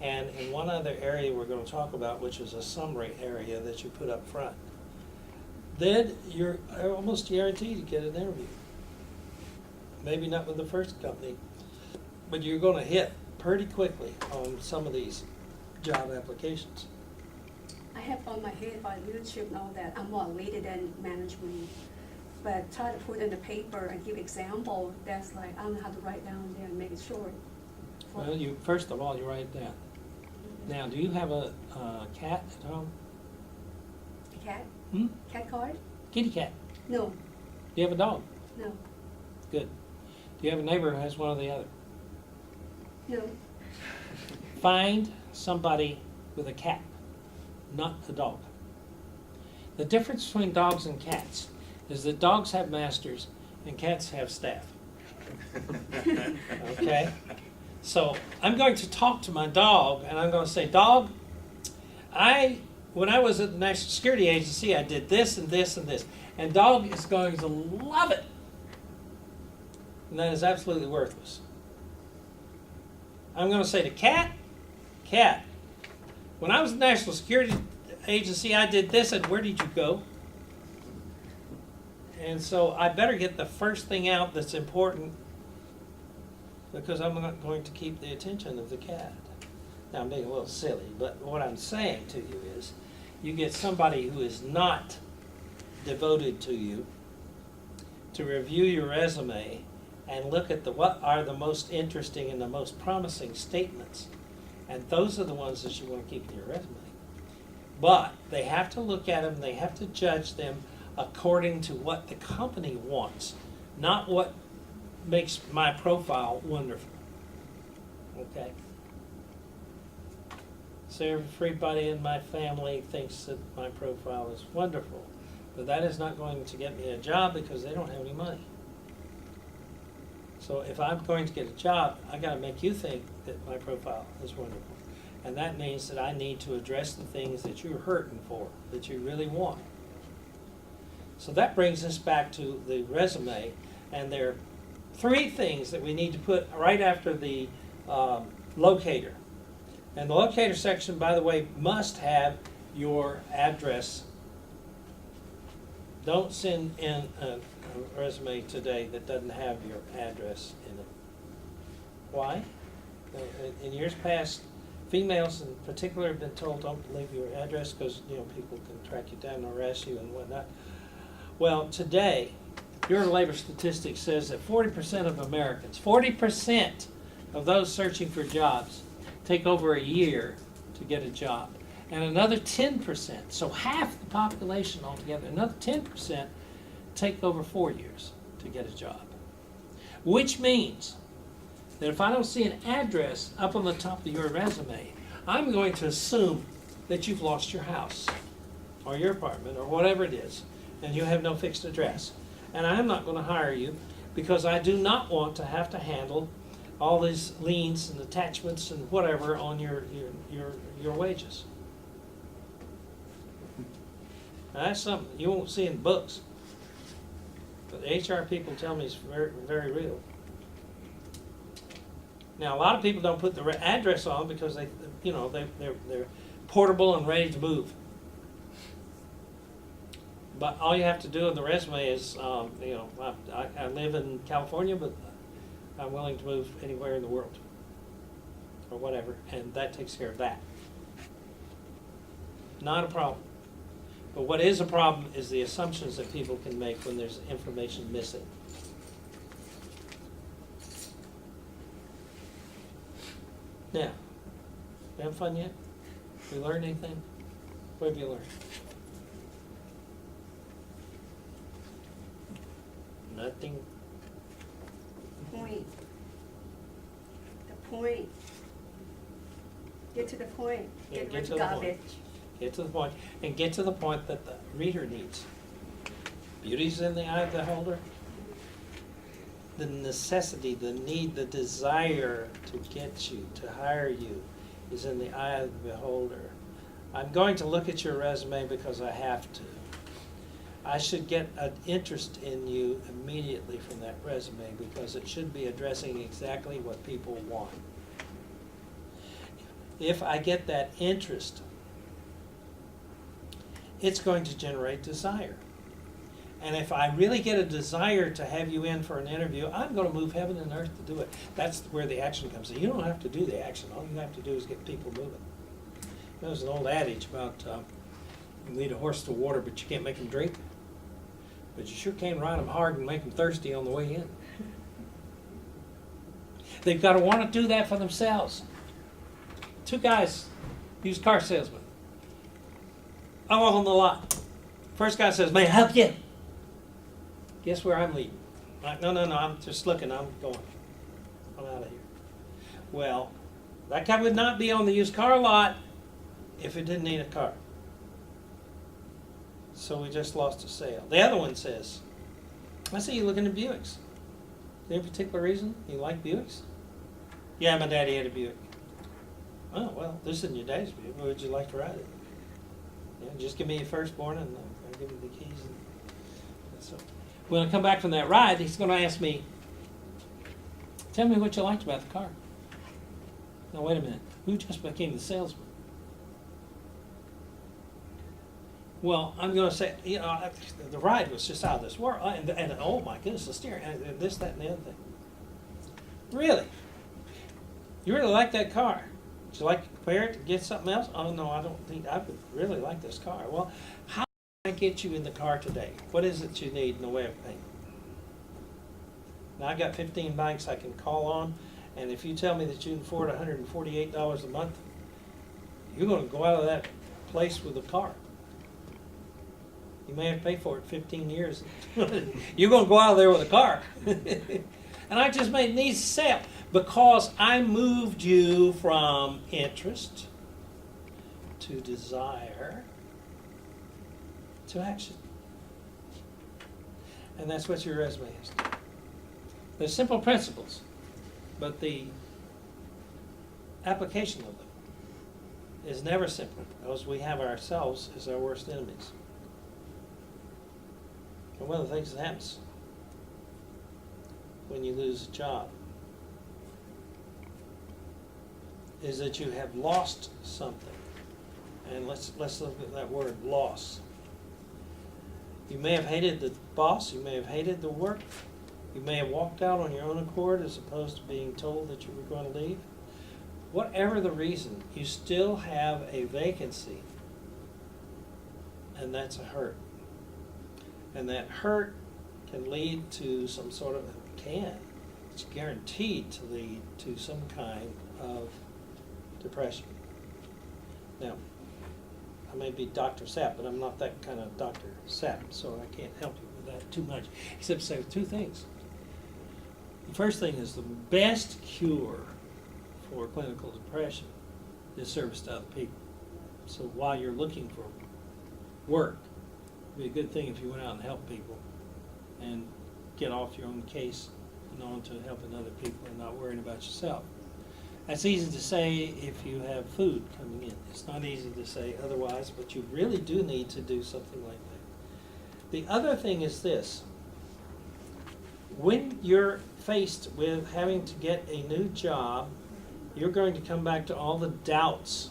and in one other area we're going to talk about, which is a summary area that you put up front, then you're almost guaranteed to get an interview. Maybe not with the first company, but you're going to hit pretty quickly on some of these job applications. I have on my head by leadership know that I'm more leader than management. But try to put in the paper and give example, that's like, I don't know how to write down there and make it short. Well, you first of all, you write it down. Now, do you have a cat at home? A cat? Hmm? Cat card? Kitty cat. No, Do you have a dog? no, Good. Do you have a neighbor who has one or the other? no. Find somebody with a cat, not a dog. The difference between dogs and cats is that dogs have masters and cats have staff. Okay? So I'm going to talk to my dog and I'm going to say, dog, when I was at the National Security Agency, I did this and this and this. And dog is going to love it. And that is absolutely worthless. I'm going to say to cat, cat, when I was at the National Security Agency, I did this, and where did you go? And so I better get the first thing out that's important because I'm not going to keep the attention of the cat. Now I'm being a little silly, but what I'm saying to you is you get somebody who is not devoted to you to review your resume and look at what are the most interesting and the most promising statements. And those are the ones that you want to keep in your resume. But they have to look at them, they have to judge them according to what the company wants, not what makes my profile wonderful. Okay? So everybody in my family thinks that my profile is wonderful, but that is not going to get me a job because they don't have any money. So if I'm going to get a job, I got to make you think that my profile is wonderful. And that means that I need to address the things that you're hurting for, that you really want. So that brings us back to the resume, and there are 3 things that we need to put right after the locator. And the locator section, by the way, must have your address. Don't send in a resume today that doesn't have your address in it. Why? In years past, females in particular have been told don't leave your address because people can track you down and harass you and whatnot. Well, today, Bureau of Labor Statistics says that 40% of Americans, 40% of those searching for jobs take over a year to get a job. And another 10%, so half the population altogether, another 10% take over 4 years to get a job. Which means that if I don't see an address up on the top of your resume, I'm going to assume that you've lost your house or your apartment or whatever it is, and you have no fixed address. And I'm not going to hire you because I do not want to have to handle all these liens and attachments and whatever on your wages. Now that's something you won't see in books, but the HR people tell me it's very, very real. Now a lot of people don't put the address on because they're portable and ready to move. But all you have to do in the resume is, I live in California, but I'm willing to move anywhere in the world, or whatever, and that takes care of that. Not a problem. But what is a problem is the assumptions that people can make when there's information missing. Now, you have fun yet? You learned anything? What have you learned? Nothing. Point. The point. Get to the point. Yeah, Get get rid to of the point. garbage. Get to the point, and get to the point that the reader needs. Beauty's in the eye of the beholder. The necessity, the need, the desire to get you, to hire you, is in the eye of the beholder. I'm going to look at your resume because I have to. I should get an interest in you immediately from that resume because it should be addressing exactly what people want. If I get that interest, it's going to generate desire. And if I really get a desire to have you in for an interview, I'm going to move heaven and earth to do it. That's where the action comes in. You don't have to do the action. All you have to do is get people moving. There's an old adage about you lead a horse to water, but you can't make him drink. But you sure can ride them hard and make them thirsty on the way in. They've got to want to do that for themselves. Two guys, used car salesmen. I'm on the lot. First guy says, "May I help you?" Guess where I'm leading? Like, no, I'm just looking. I'm going. I'm out of here. Well, that guy would not be on the used car lot if it didn't need a car. So we just lost a sale. The other one says, "I see you looking at Buicks. Any particular reason you like Buicks?" "Yeah, my daddy had a Buick." "Oh, well, this isn't your daddy's Buick. Would you like to ride it?" "Yeah, just give me your firstborn and I'll give you the keys." And so when I come back from that ride, he's going to ask me, "Tell me what you liked about the car." Now, wait a minute. Who just became the salesman? Well, I'm going to say, the ride was just out of this world. And oh my goodness, the steering, and this, that, and the other thing. Really? You really like that car? Would you like to compare it to get something else? "Oh, no, I don't think I would really like this car." Well, how can I get you in the car today? What is it you need in the way of payment? Now, I've got 15 banks I can call on, and if you tell me that you can afford $148 a month, you're going to go out of that place with a car. You may have to pay for it 15 years. You're going to go out of there with a car. And I just made an easy sale because I moved you from interest to desire to action. And that's what your resume is. They're simple principles, but the application of them is never simple because we have ourselves as our worst enemies. And one of the things that happens when you lose a job is that you have lost something. And let's look at that word, loss. You may have hated the boss, you may have hated the work, you may have walked out on your own accord as opposed to being told that you were going to leave. Whatever the reason, you still have a vacancy, and that's a hurt. And that hurt can lead to some sort of, it's guaranteed to lead to some kind of depression. Now, I may be Dr. Sapp, but I'm not that kind of Dr. Sapp, so I can't help you with that too much, except to say two things. The first thing is the best cure for clinical depression is service to other people. So while you're looking for work, it'd be a good thing if you went out and helped people and get off your own case and on to helping other people and not worrying about yourself. That's easy to say if you have food coming in. It's not easy to say otherwise, but you really do need to do something like that. The other thing is this. When you're faced with having to get a new job, you're going to come back to all the doubts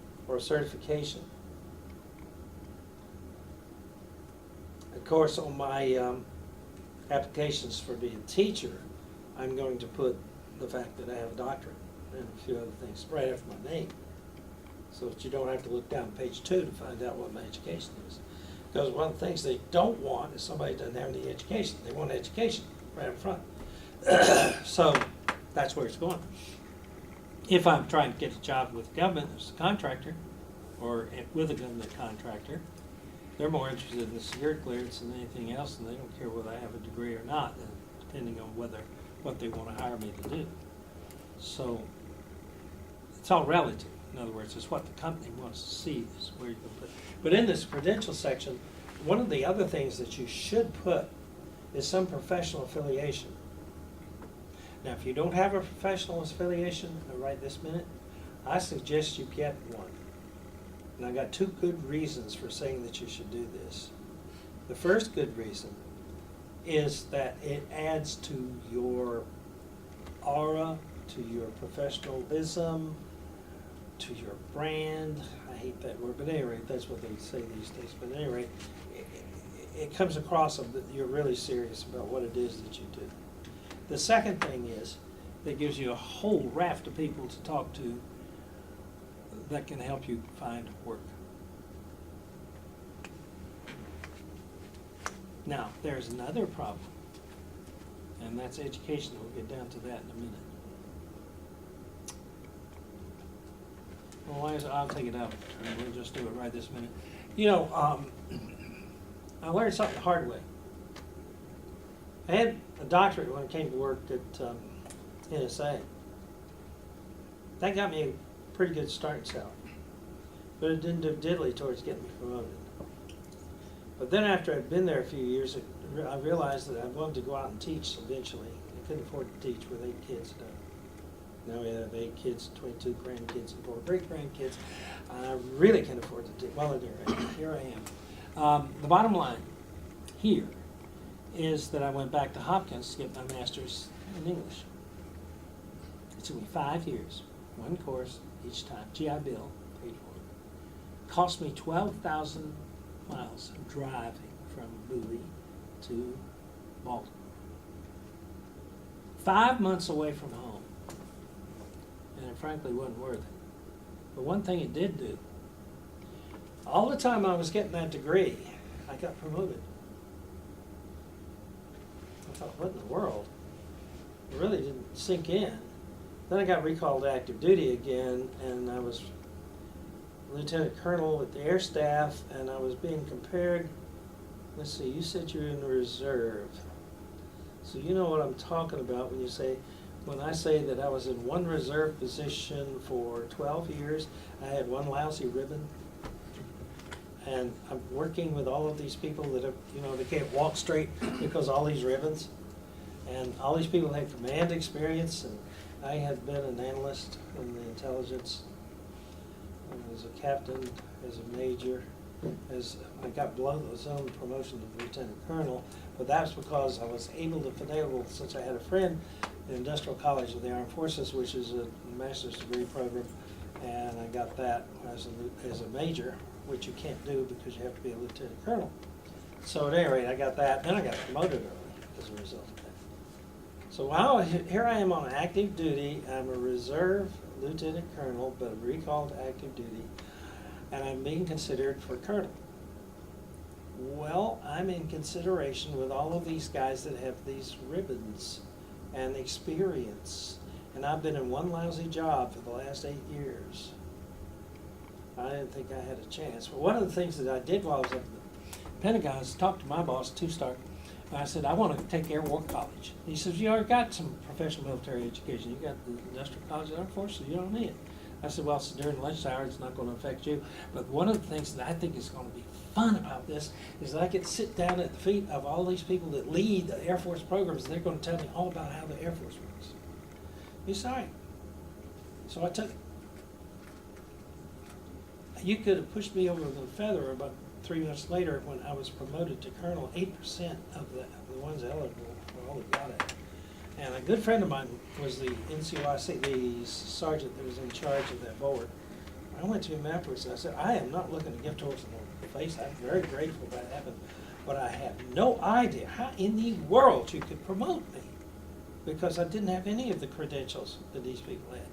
or certification. Of course, on my applications for being a teacher, I'm going to put the fact that I have a doctorate and a few other things right after my name, so that you don't have to look down page 2 to find out what my education is. Because one of the things they don't want is somebody that doesn't have any education. They want education right up front. So that's where it's going. If I'm trying to get a job with government as a contractor, or with a government contractor, they're more interested in the security clearance than anything else, and they don't care whether I have a degree or not, depending on what they want to hire me to do. So it's all relative. In other words, it's what the company wants to see is where you can put. But in this credential section, one of the other things that you should put is some professional affiliation. Now, if you don't have a professional affiliation right this minute, I suggest you get one. And I got 2 good reasons for saying that you should do this. The first good reason is that it adds to your aura, to your professionalism, to your brand. I hate that word, but at any rate, that's what they say these days. But at any rate, it comes across that you're really serious about what it is that you do. The second thing is that gives you a whole raft of people to talk to that can help you find work. Now, there's another problem, and that's education. We'll get down to that in a minute. Well, I'll take it out. We'll just do it right this minute. You know, I learned something the hard way. I had a doctorate when I came to work at NSA. That got me a pretty good starting salary, but it didn't do diddly towards getting me promoted. But then after I'd been there a few years, I realized that I wanted to go out and teach eventually. I couldn't afford to teach with 8 kids. Now we have 8 kids, 22 grandkids, and 4 great-grandkids. I really can't afford to teach. Well, here I am. The bottom line here is that I went back to Hopkins to get my master's in English. It took me 5 years, 1 course each time, GI Bill, paid for it. Cost me 12,000 miles of driving from Bowie to Baltimore. 5 months away from home, and it frankly wasn't worth it. But one thing it did do, all the time I was getting that degree, I got promoted. I thought, what in the world? It really didn't sink in. Then I got recalled to active duty again, and I was lieutenant colonel with the air staff, and I was being compared. Let's see, you said you're in the reserve. So you know what I'm talking about when I say that I was in one reserve position for 12 years, I had 1 lousy ribbon. And I'm working with all of these people that have, they can't walk straight because of all these ribbons. And all these people have command experience, and I had been an analyst in the intelligence, as a captain, as a major, as I got below the zone promotion to lieutenant colonel, but that's because I was able to finagle, since I had a friend in Industrial College of the Armed Forces, which is a master's degree program, and I got that as a major, which you can't do because you have to be a lieutenant colonel. So at any rate, I got that, then I got promoted early as a result of that. So here I am on active duty. I'm a reserve lieutenant colonel, but recalled to active duty, and I'm being considered for colonel. Well, I'm in consideration with all of these guys that have these ribbons and experience, and I've been in one lousy job for the last 8 years. I didn't think I had a chance. But one of the things that I did while I was at the Pentagon is talk to my boss, 2-star, and I said, I want to take Air War College. He says, you already got some professional military education. You got the Industrial College of the Armed Forces, you don't need it. I said, well, so during lunch hour, it's not going to affect you. But one of the things that I think is going to be fun about this is that I get to sit down at the feet of all these people that lead the Air Force programs, and they're going to tell me all about how the Air Force works. He said, all right. So I took it. You could have pushed me over the feather about 3 months later when I was promoted to colonel. 8% of the ones eligible were all that got it. And a good friend of mine was the NCOIC, the sergeant that was in charge of that board. I went to him afterwards and I said, I am not looking to give towards the face. I'm very grateful that happened. But I had no idea how in the world you could promote me, because I didn't have any of the credentials that these people had.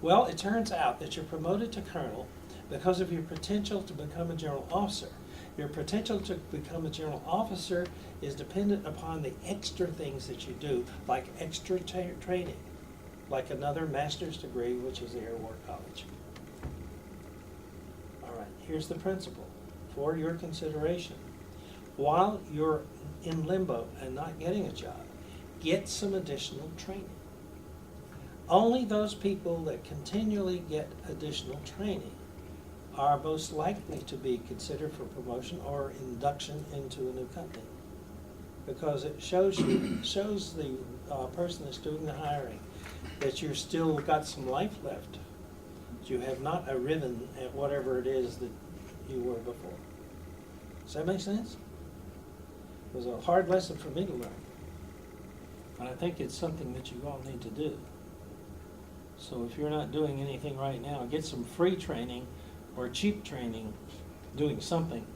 Well, it turns out that you're promoted to colonel because of your potential to become a general officer. Your potential to become a general officer is dependent upon the extra things that you do, like extra training, like another master's degree, which is the Air War College. All right, here's the principle for your consideration. While you're in limbo and not getting a job, get some additional training. Only those people that continually get additional training are most likely to be considered for promotion or induction into a new company, because it shows the person that's doing the hiring that you're still got some life left. That you have not arriven at whatever it is that you were before. Does that make sense? It was a hard lesson for me to learn, but I think it's something that you all need to do. So if you're not doing anything right now, get some free training or cheap training, doing something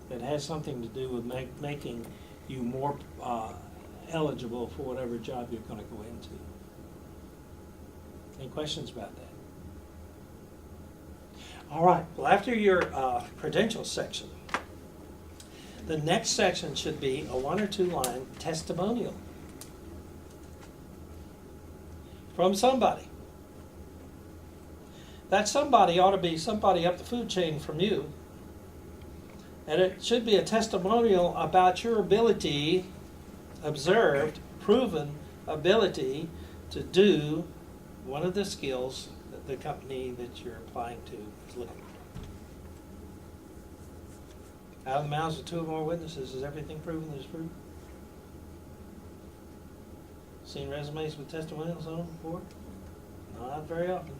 that has something to do with making you more eligible for whatever job you're going to go into. Any questions about that? All right, well, after your credentials section, the next section should be a 1 or 2 line testimonial from somebody. That somebody ought to be somebody up the food chain from you. And it should be a testimonial about your ability, observed, proven ability to do one of the skills that the company that you're applying to is looking for. Out of the mouths of 2 or more witnesses, is everything proven that is proven? Seen resumes with testimonials on them before? Not very often.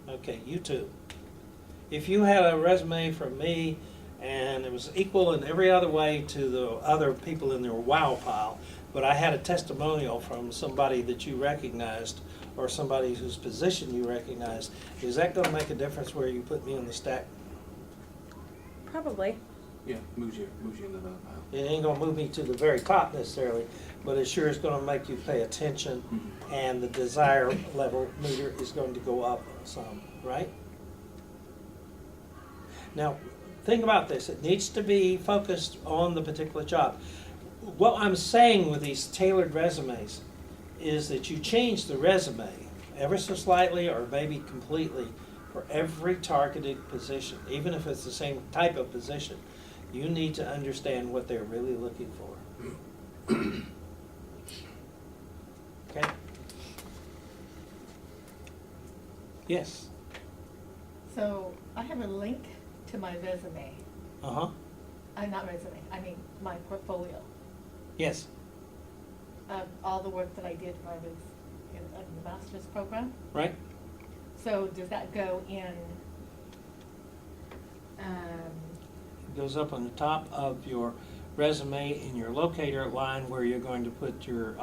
Okay, you two. If you had a resume from me and it was equal in every other way to the other people in their wow pile, but I had a testimonial from somebody that you recognized or somebody whose position you recognized, is that going to make a difference where you put me on the stack? Probably. Yeah, moves you into the pile. It ain't going to move me to the very top necessarily, but it sure is going to make you pay attention, and the desire level meter is going to go up some, right? Now, think about this. It needs to be focused on the particular job. What I'm saying with these tailored resumes is that you change the resume ever so slightly or maybe completely for every targeted position, even if it's the same type of position. You need to understand what they're really looking for. Okay? Yes. So I have a link to my resume, Uh-huh. not resume, I mean my portfolio Yes. of all the work that I did when I was in the master's program. Right? So does that go in, It goes up on the top of your resume in your locator line where you're going to put your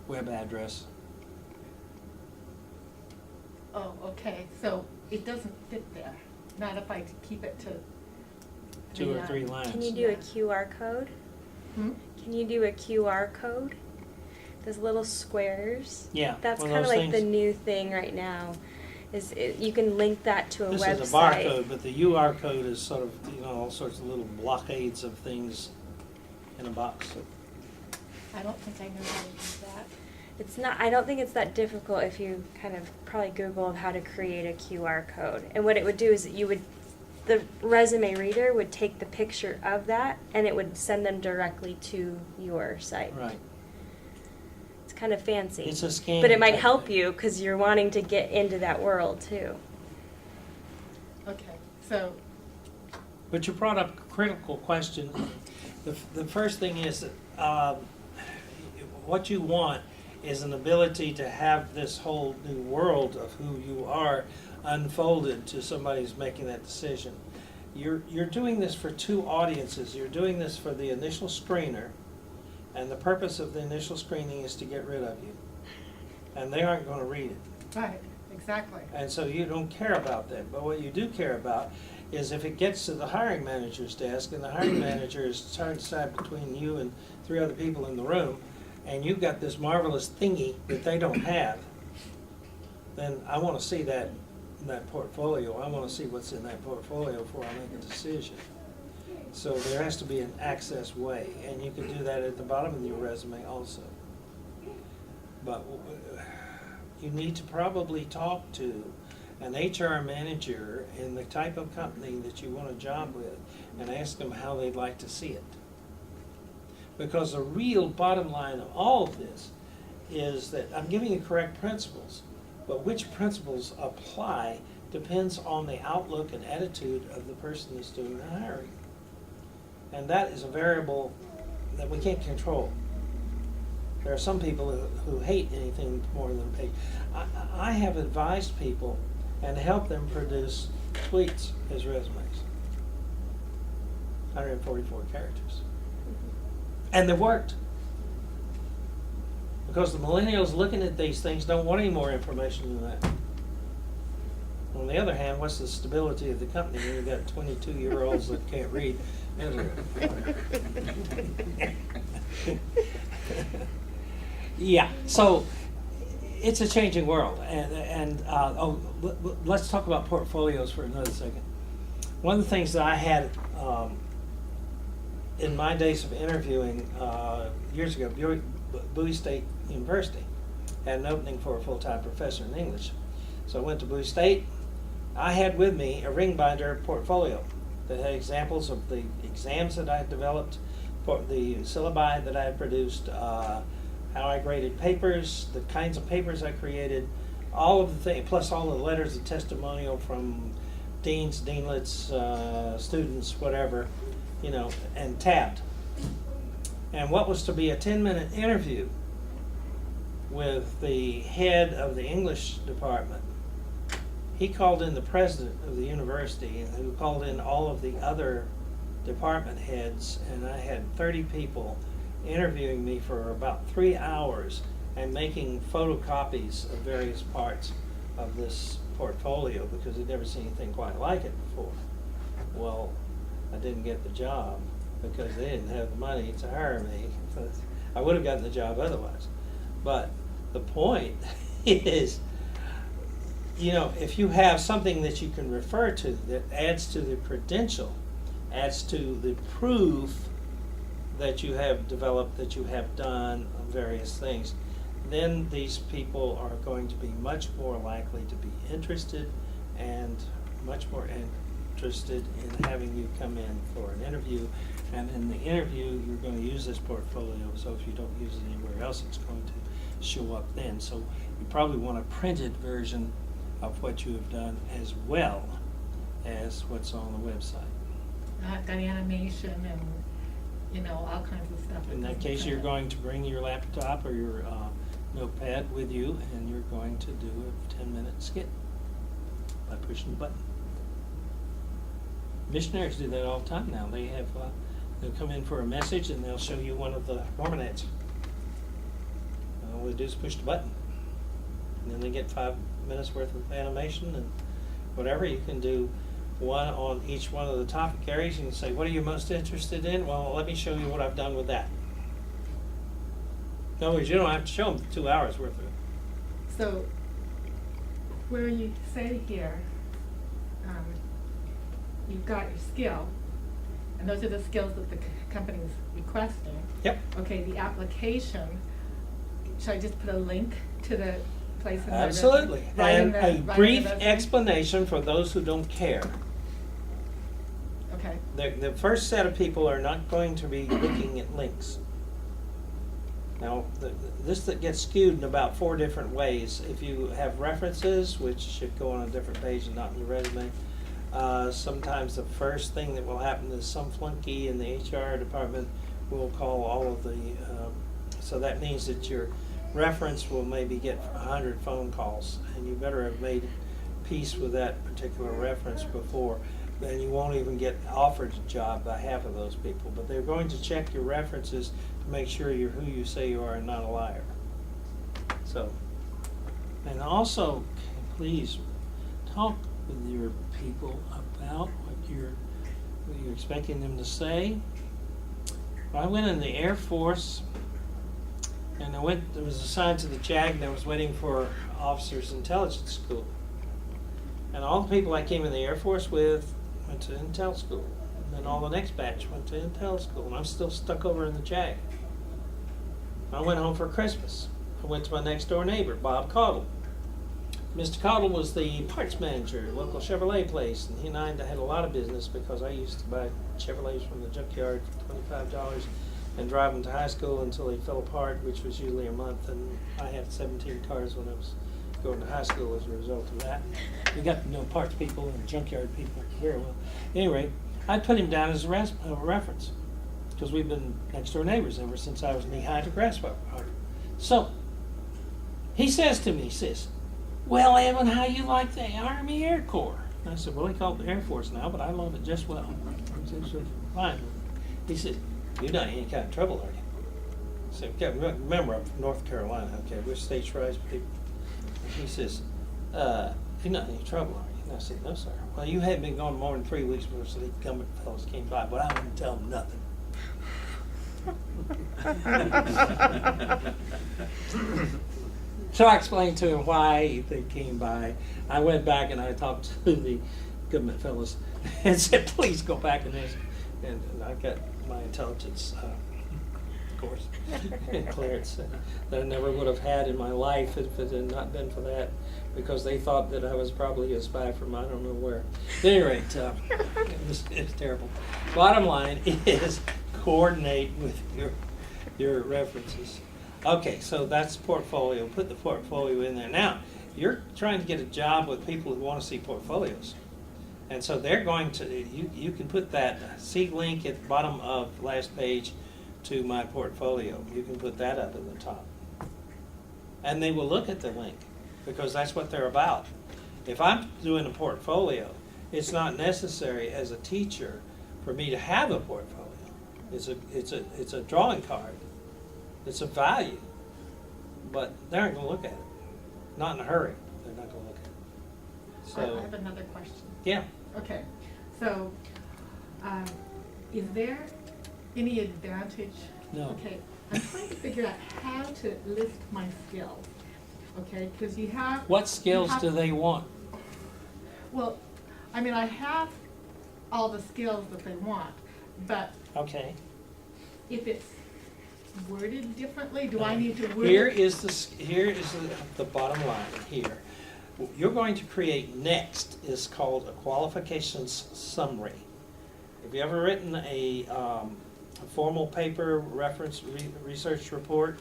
web address. oh, okay, so it doesn't fit there, not if I keep it to 2 or 3 lines. Can you do a QR code? Hmm? Can you do a QR code? Those little squares? Yeah. That's one of kind of those like the things. new thing right now. You can link that to a This website. is a barcode, but the UR code is sort of, all sorts of little blockades of things in a box. I don't think I know how to do that. It's not. I don't think it's that difficult if you kind of probably Google how to create a QR code. And what it would do is the resume reader would take the picture of that and it would send them directly to your site. Right. It's kind of fancy. It's a scanning But it might type help thing. you because you're wanting to get into that world too. Okay, so, But you brought up a critical question. The first thing is that what you want is an ability to have this whole new world of who you are unfolded to somebody who's making that decision. You're doing this for 2 audiences. You're doing this for the initial screener, and the purpose of the initial screening is to get rid of you. And they aren't going to read it. right, exactly. And so you don't care about that. But what you do care about is if it gets to the hiring manager's desk and the hiring manager is trying to decide between you and 3 other people in the room, and you've got this marvelous thingy that they don't have, then I want to see that portfolio. I want to see what's in that portfolio before I make a decision. So there has to be an access way, and you can do that at the bottom of your resume also. But you need to probably talk to an HR manager in the type of company that you want a job with and ask them how they'd like to see it. Because the real bottom line of all of this is that I'm giving you correct principles, but which principles apply depends on the outlook and attitude of the person that's doing the hiring. And that is a variable that we can't control. There are some people who hate anything more than pay. I have advised people and helped them produce tweets as resumes. 144 characters. And they worked. Because the millennials looking at these things don't want any more information than that. On the other hand, what's the stability of the company when you've got 22-year-olds that can't read? Yeah, so it's a changing world, and let's talk about portfolios for another second. One of the things that I had in my days of interviewing years ago, Bowie State University had an opening for a full-time professor in English. So I went to Bowie State. I had with me a ring binder portfolio that had examples of the exams that I had developed, the syllabi that I had produced, how I graded papers, the kinds of papers I created, all of the things, plus all the letters of testimonial from deans, deanlets, students, whatever, you know, and tabbed. And what was to be a 10-minute interview with the head of the English department, he called in the president of the university, who called in all of the other department heads, and I had 30 people interviewing me for about 3 hours and making photocopies of various parts of this portfolio because they'd never seen anything quite like it before. Well, I didn't get the job because they didn't have the money to hire me. I would have gotten the job otherwise. But the point is, you know, if you have something that you can refer to that adds to the credential, adds to the proof that you have developed, that you have done various things, then these people are going to be much more likely to be interested and much more interested in having you come in for an interview. And in the interview, you're going to use this portfolio, so if you don't use it anywhere else, it's going to show up then. So you probably want a printed version of what you have done as well as what's on the website. I've got animation and, you know, all kinds of stuff. In that case, you're going to bring your laptop or your notepad with you, and you're going to do a 10-minute skit by pushing the button. Missionaries do that all the time now. They have they'll come in for a message and they'll show you one of the Mormon ads. All they do is push the button, and then they get 5 minutes worth of animation and whatever. You can do one on each one of the topic areas. You can say, what are you most interested in? Well, let me show you what I've done with that. In other words, you don't have to show them 2 hours worth of it. So, where you say here, you've got your skill, and those are the skills that the company's requesting. Yep. Okay, the application, should I just put a link to the place in my resume? Absolutely. Right in And the- a right in the brief resume? explanation for those who don't care. Okay, The first set of people are not going to be looking at links. Now, this that gets skewed in about 4 different ways. If you have references, which should go on a different page and not in your resume, sometimes the first thing that will happen is some flunky in the HR department will call all of the, so that means that your reference will maybe get 100 phone calls, and you better have made peace with that particular reference before. Then you won't even get offered a job by half of those people. But they're going to check your references to make sure you're who you say you are and not a liar. So, and also please talk with your people about what you're expecting them to say. I went in the Air Force, and I was assigned to the JAG, and I was waiting for Officers Intelligence School. And all the people I came in the Air Force with went to Intel School. And then all the next batch went to Intel School, and I'm still stuck over in the JAG. I went home for Christmas. I went to my next door neighbor, Bob Caudle. Mr. Caudle was the parts manager at a local Chevrolet place, and he and I had a lot of business because I used to buy Chevrolets from the junkyard for $25 and drive them to high school until they fell apart, which was usually a month, and I had 17 cars when I was going to high school as a result of that. We got to know parts people and junkyard people very well. Anyway, I put him down as a reference because we've been next door neighbors ever since I was knee-high to grasshopper. So, he says to me, he says, "Well, Evan, how you like the Army Air Corps?" And I said, "Well, they call it the Air Force now, but I love it just well." I said, "So, fine." He said, "You're not in any kind of trouble, are you?" I said, "Okay, remember, I'm from North Carolina, okay, we're states' rights people." And he says, "You're not in any trouble, are you?" And I said, "No, sir." "Well, you hadn't been gone more than 3 weeks before the incumbent fellows came by, but I wouldn't tell them nothing." So I explained to him why they came by. I went back and I talked to the government fellows and said, "Please go back and ask." And I got my intelligence course and clearance that I never would have had in my life if it had not been for that, because they thought that I was probably a spy from I don't know where. At any rate, it's terrible. Bottom line is coordinate with your references. Okay, so that's portfolio. Put the portfolio in there. Now, you're trying to get a job with people who want to see portfolios. And so they're going to, you can put that see link at the bottom of the last page to my portfolio. You can put that up at the top. And they will look at the link because that's what they're about. If I'm doing a portfolio, it's not necessary as a teacher for me to have a portfolio. It's a drawing card. It's a value, but they aren't going to look at it. Not in a hurry. They're not going to look at it. So I have another question. yeah. Okay, so, is there any advantage? No. Okay, I'm trying to figure out how to list my skills, okay, because you have. What skills you have- do they want? Well, I mean, I have all the skills that they want, but Okay. if it's worded differently, do I need to word Here it? is the bottom line here. What you're going to create next is called a qualifications summary. Have you ever written a formal paper reference research report?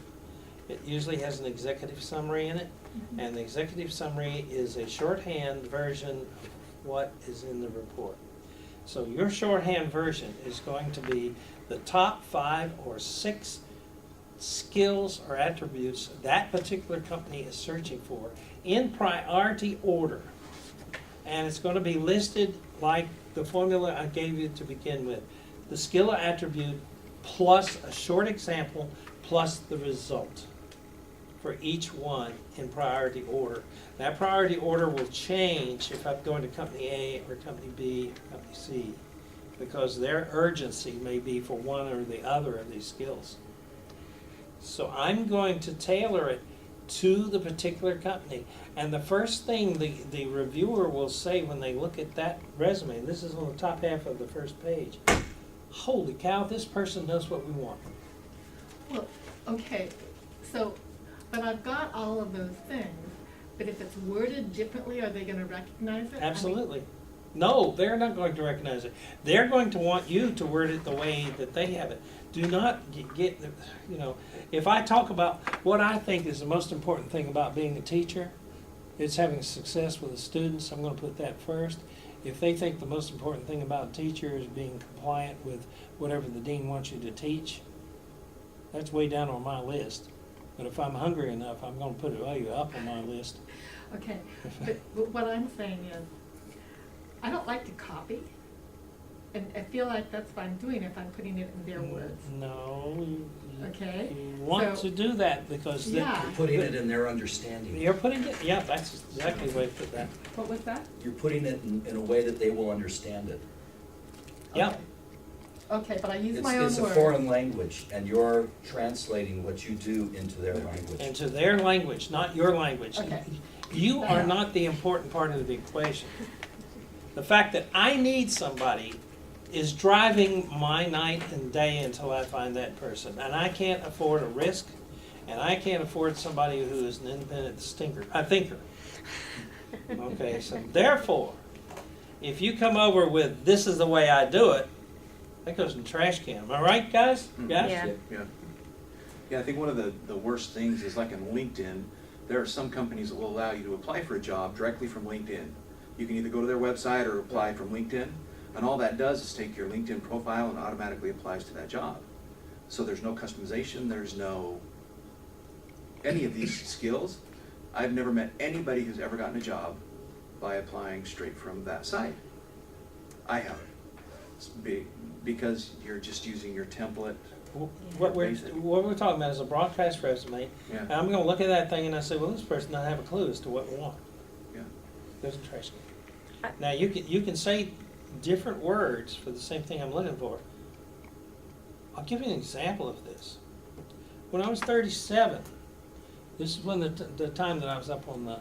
It usually has an executive summary in it, and the executive summary is a shorthand version of what is in the report. So your shorthand version is going to be the top 5 or 6 skills or attributes that particular company is searching for in priority order. And it's going to be listed like the formula I gave you to begin with. The skill or attribute plus a short example plus the result for each one in priority order. That priority order will change if I'm going to company A or company B or company C, because their urgency may be for one or the other of these skills. So I'm going to tailor it to the particular company. And the first thing the reviewer will say when they look at that resume, and this is on the top half of the first page, "Holy cow, this person knows what we want." Well, okay, so, but I've got all of those things, but if it's worded differently, are they gonna recognize it? I mean, Absolutely. No, they're not going to recognize it. They're going to want you to word it the way that they have it. Do not get if I talk about what I think is the most important thing about being a teacher, it's having success with the students. I'm going to put that first. If they think the most important thing about a teacher is being compliant with whatever the dean wants you to teach, that's way down on my list. But if I'm hungry enough, I'm going to put it way up on my list. Okay, but what I'm saying is, I don't like to copy. And I feel like that's what I'm doing if I'm putting it in their words. No, Okay, you want so- to do that because Yeah. Putting it in their understanding. you're putting it, yeah, that's exactly the way to put that. What was that? You're putting it in a way that they will understand it. Yeah. Okay. Okay, but I use It's, my own it's a words. foreign language, and you're translating what you do into their language. Into their language, not your language. Okay. You are not the important part of the equation. The fact that I need somebody is driving my night and day until I find that person. And I can't afford a risk, and I can't afford somebody who is an independent thinker. Okay, so therefore, if you come over with, this is the way I do it, that goes in the trash can. Am I right, guys? Mhm. Guys? Yeah. Yeah. Yeah, I think one of the worst things is like in LinkedIn, there are some companies that will allow you to apply for a job directly from LinkedIn. You can either go to their website or apply from LinkedIn, and all that does is take your LinkedIn profile and automatically applies to that job. So there's no customization, there's no any of these skills. I've never met anybody who's ever gotten a job by applying straight from that site. I haven't. Because you're just using your template. What we're talking about is a broadcast resume. Yeah. And I'm gonna look at that thing and I say, well, this person doesn't have a clue as to what we want. Yeah. Goes in trash can. Now, you can say different words for the same thing I'm looking for. I'll give you an example of this. When I was 37, this is when the time that I was up on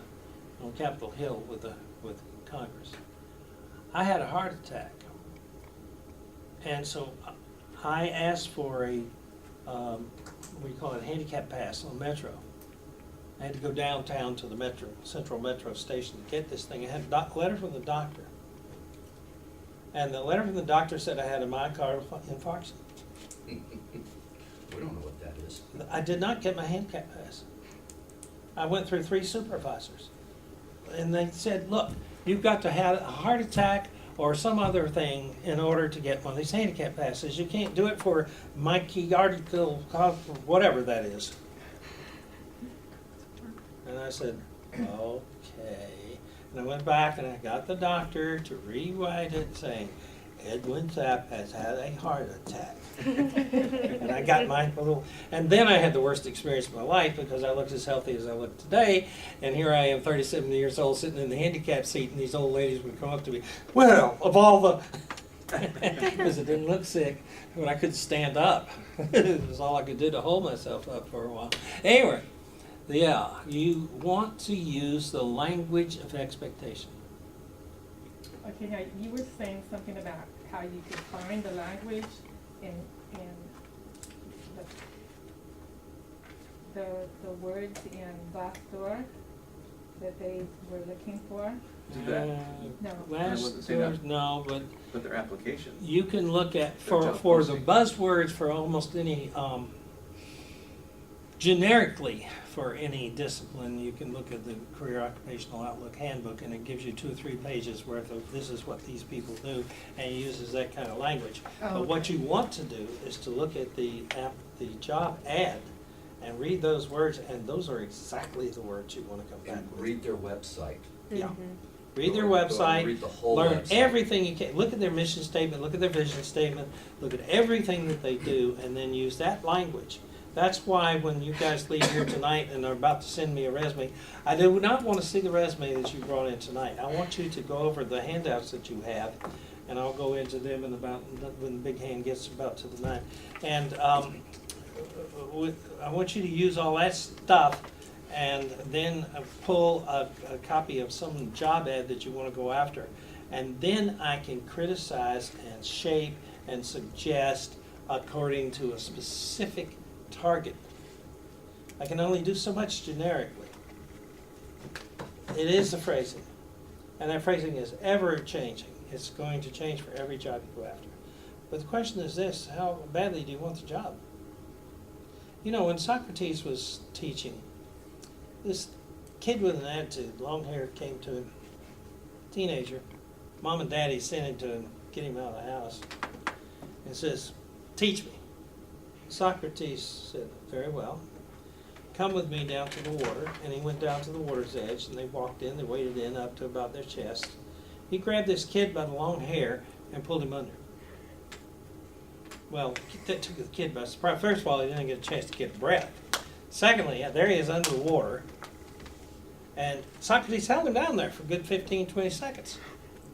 Capitol Hill with Congress. I had a heart attack. And so I asked for a, we call it a handicap pass on Metro. I had to go downtown to the Central Metro station to get this thing. I had a letter from the doctor. And the letter from the doctor said I had a myocardial infarction. We don't know what that is. I did not get my handicap pass. I went through 3 supervisors. And they said, look, you've got to have a heart attack or some other thing in order to get one of these handicap passes. You can't do it for myocardial, whatever that is. And I said, okay. And I went back and I got the doctor to rewrite it saying, Edwin Sapp has had a heart attack. And I got my little, and then I had the worst experience of my life because I looked as healthy as I look today, and here I am 37 years old sitting in the handicap seat and these old ladies would come up to me, well, of all the, because I didn't look sick, but I couldn't stand up. It was all I could do to hold myself up for a while. Anyway, yeah, you want to use the language of expectation. Okay, now you were saying something about how you could find the language in the words in Glassdoor that they were looking for. Do that. No. I wasn't saying that. No, but But their application. you can look at, Their job for the posting. buzzwords for almost any, generically for any discipline, you can look at the Career Occupational Outlook Handbook and it gives you 2 or 3 pages worth of this is what these people do, and it uses that kind of language. Oh, But what okay. you want to do is to look at the job ad and read those words, and those are exactly the words you want to come back And with. read their website. Yeah. Mhm. Read their Go and website, read the whole learn website. everything you can, look at their mission statement, look at their vision statement, look at everything that they do, and then use that language. That's why when you guys leave here tonight and are about to send me a resume, I do not want to see the resume that you brought in tonight. I want you to go over the handouts that you have, and I'll go into them in about, when the big hand gets about to the 9. And I want you to use all that stuff and then pull a copy of some job ad that you want to go after. And then I can criticize and shape and suggest according to a specific target. I can only do so much generically. It is the phrasing. And that phrasing is ever changing. It's going to change for every job you go after. But the question is this, how badly do you want the job? You know, when Socrates was teaching, this kid with an attitude, long hair, came to him, teenager, mom and daddy sent him to him, get him out of the house, and says, teach me. Socrates said, very well. Come with me down to the water. And he went down to the water's edge, and they walked in, they waded in up to about their chest. He grabbed this kid by the long hair and pulled him under. Well, that took the kid by surprise. First of all, he didn't get a chance to get a breath. Secondly, there he is under the water, and Socrates held him down there for a good 15, 20 seconds.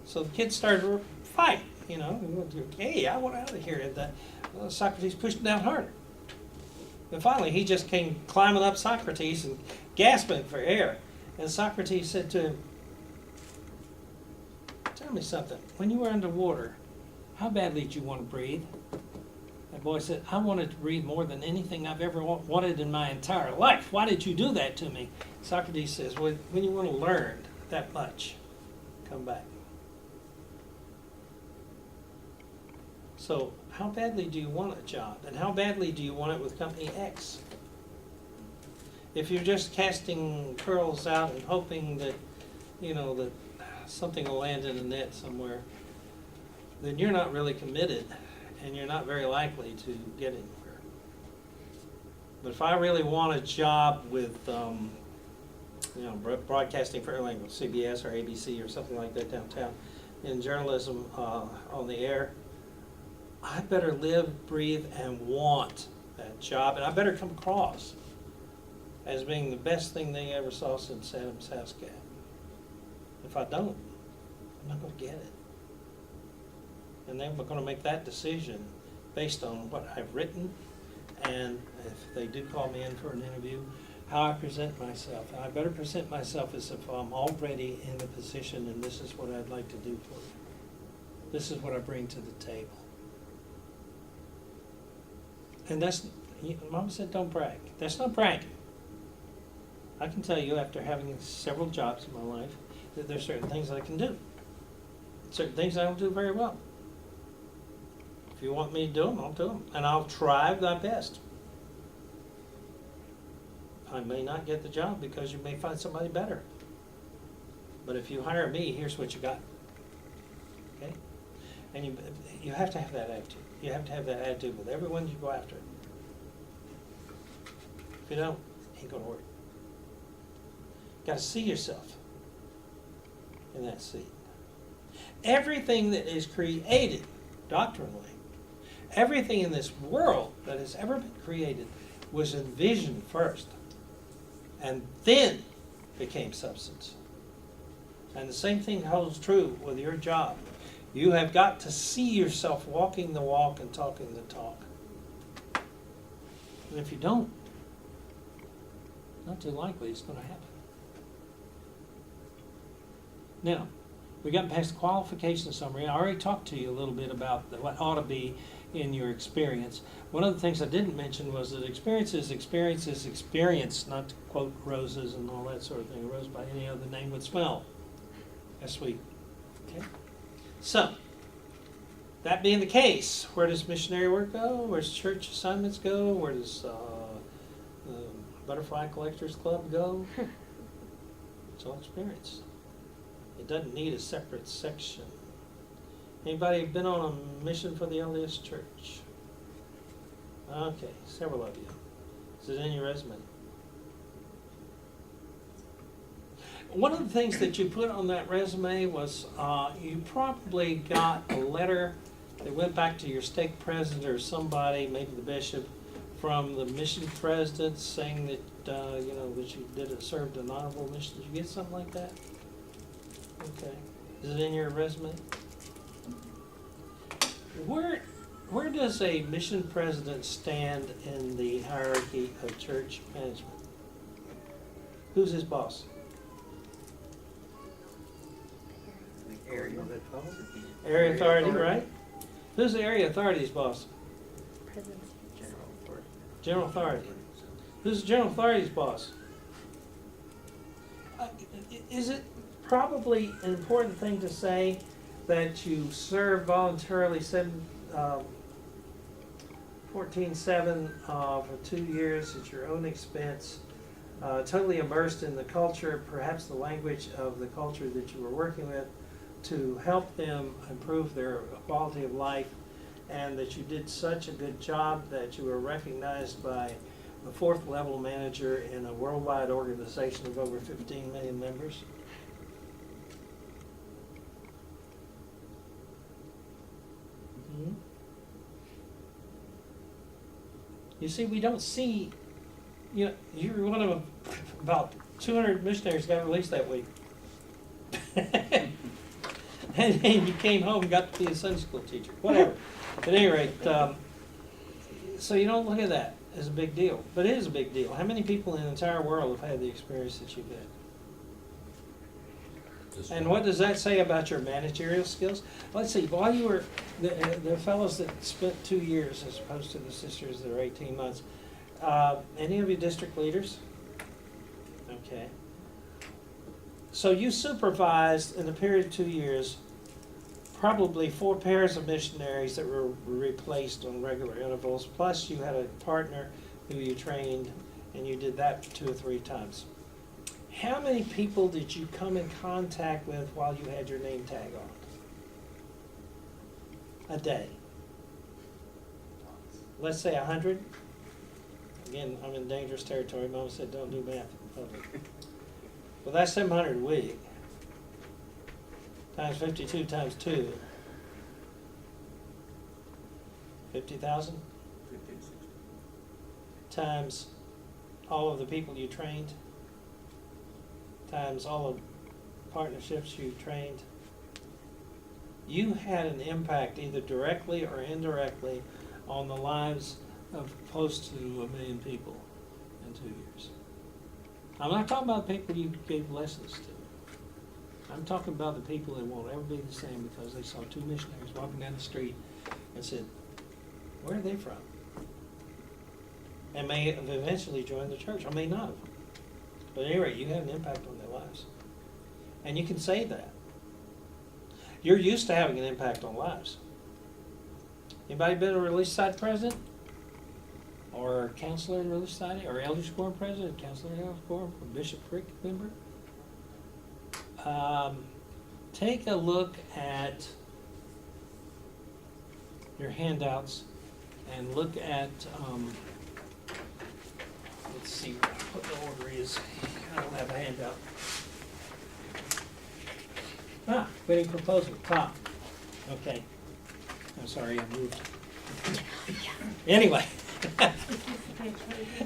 So the kid started to fight, you know. He went, hey, I want out of here. And Socrates pushed him down harder. And finally, he just came climbing up Socrates and gasping for air. And Socrates said to him, tell me something. When you were underwater, how badly did you want to breathe? That boy said, I wanted to breathe more than anything I've ever wanted in my entire life. Why did you do that to me? Socrates says, well, when you want to learn that much, come back. So how badly do you want a job? And how badly do you want it with company X? If you're just casting pearls out and hoping that, you know, that something will land in a net somewhere, then you're not really committed, and you're not very likely to get anywhere. But if I really want a job with, you know, broadcasting for language, CBS or ABC or something like that downtown, in journalism on the air, I better live, breathe, and want that job, and I better come across as being the best thing they ever saw since Adam's house cat. If I don't, I'm not going to get it. And then we're going to make that decision based on what I've written, and if they do call me in for an interview, how I present myself. And I better present myself as if I'm already in the position, and this is what I'd like to do for you. This is what I bring to the table. And that's, Mama said don't brag. That's not bragging. I can tell you after having several jobs in my life that there's certain things I can do. Certain things I don't do very well. If you want me to do them, I'll do them. And I'll try my best. I may not get the job because you may find somebody better. But if you hire me, here's what you got. Okay? And you have to have that attitude. You have to have that attitude with everyone you go after. If you don't, it ain't going to work. Got to see yourself in that seat. Everything that is created doctrinally, everything in this world that has ever been created was envisioned first and then became substance. And the same thing holds true with your job. You have got to see yourself walking the walk and talking the talk. And if you don't, not too likely it's going to happen. Now, we got past the qualification summary. I already talked to you a little bit about what ought to be in your experience. One of the things I didn't mention was that experience is experience, not to quote roses and all that sort of thing. A rose by any other name would smell as sweet. Okay? So, that being the case, where does missionary work go? Where does church assignments go? Where does the Butterfly Collectors Club go? It's all experience. It doesn't need a separate section. Anybody been on a mission for the LDS Church? Okay, several of you. Is it in your resume? One of the things that you put on that resume was you probably got a letter that went back to your stake president or somebody, maybe the bishop, from the mission president saying that you know, that you served an honorable mission. Did you get something like that? Okay. Is it in your resume? Where does a mission president stand in the hierarchy of church management? Who's his boss? Area. Area authority, right? Who's the area authority's boss? Presidency. General authority. General authority. Who's the general authority's boss? Is it probably an important thing to say that you serve voluntarily 14/7 for 2 years at your own expense, totally immersed in the culture, perhaps the language of the culture that you were working with, to help them improve their quality of life, and that you did such a good job that you were recognized by a 4th level manager in a worldwide organization of over 15 million members? You see, we don't see, you know, you're one of about 200 missionaries got released that week. And then you came home and got to be a Sunday school teacher, whatever. At any rate, so you don't look at that as a big deal, but it is a big deal. How many people in the entire world have had the experience that you've had? Just And one. what does that say about your managerial skills? Let's see, while you were, the fellows that spent 2 years as opposed to the sisters that are 18 months, any of you district leaders? Okay. So you supervised in a period of 2 years, probably 4 pairs of missionaries that were replaced on regular intervals, plus you had a partner who you trained, and you did that 2 or 3 times. How many people did you come in contact with while you had your name tag on? A day? Let's say 100? Again, I'm in dangerous territory. Mama said don't do math in public. Well, that's 700 a week. Times 52 times 2. 50,000? Times all of the people you trained? Times all of partnerships you trained? You had an impact either directly or indirectly on the lives of close to 1 million people in 2 years. I'm not talking about the people you gave lessons to. I'm talking about the people that won't ever be the same because they saw 2 missionaries walking down the street and said, where are they from? And may have eventually joined the church, or may not have. But at any rate, you had an impact on their lives. And you can say that. You're used to having an impact on lives. Anybody been a Relief Society president? Or counselor in Relief Society? Or Elders Quorum president? Counselor in Elders Quorum? Or Bishop Frick member? Take a look at your handouts and look at, let's see what the order is. I don't have a handout. Wedding proposal, top. Okay. I'm sorry, I moved. Anyway.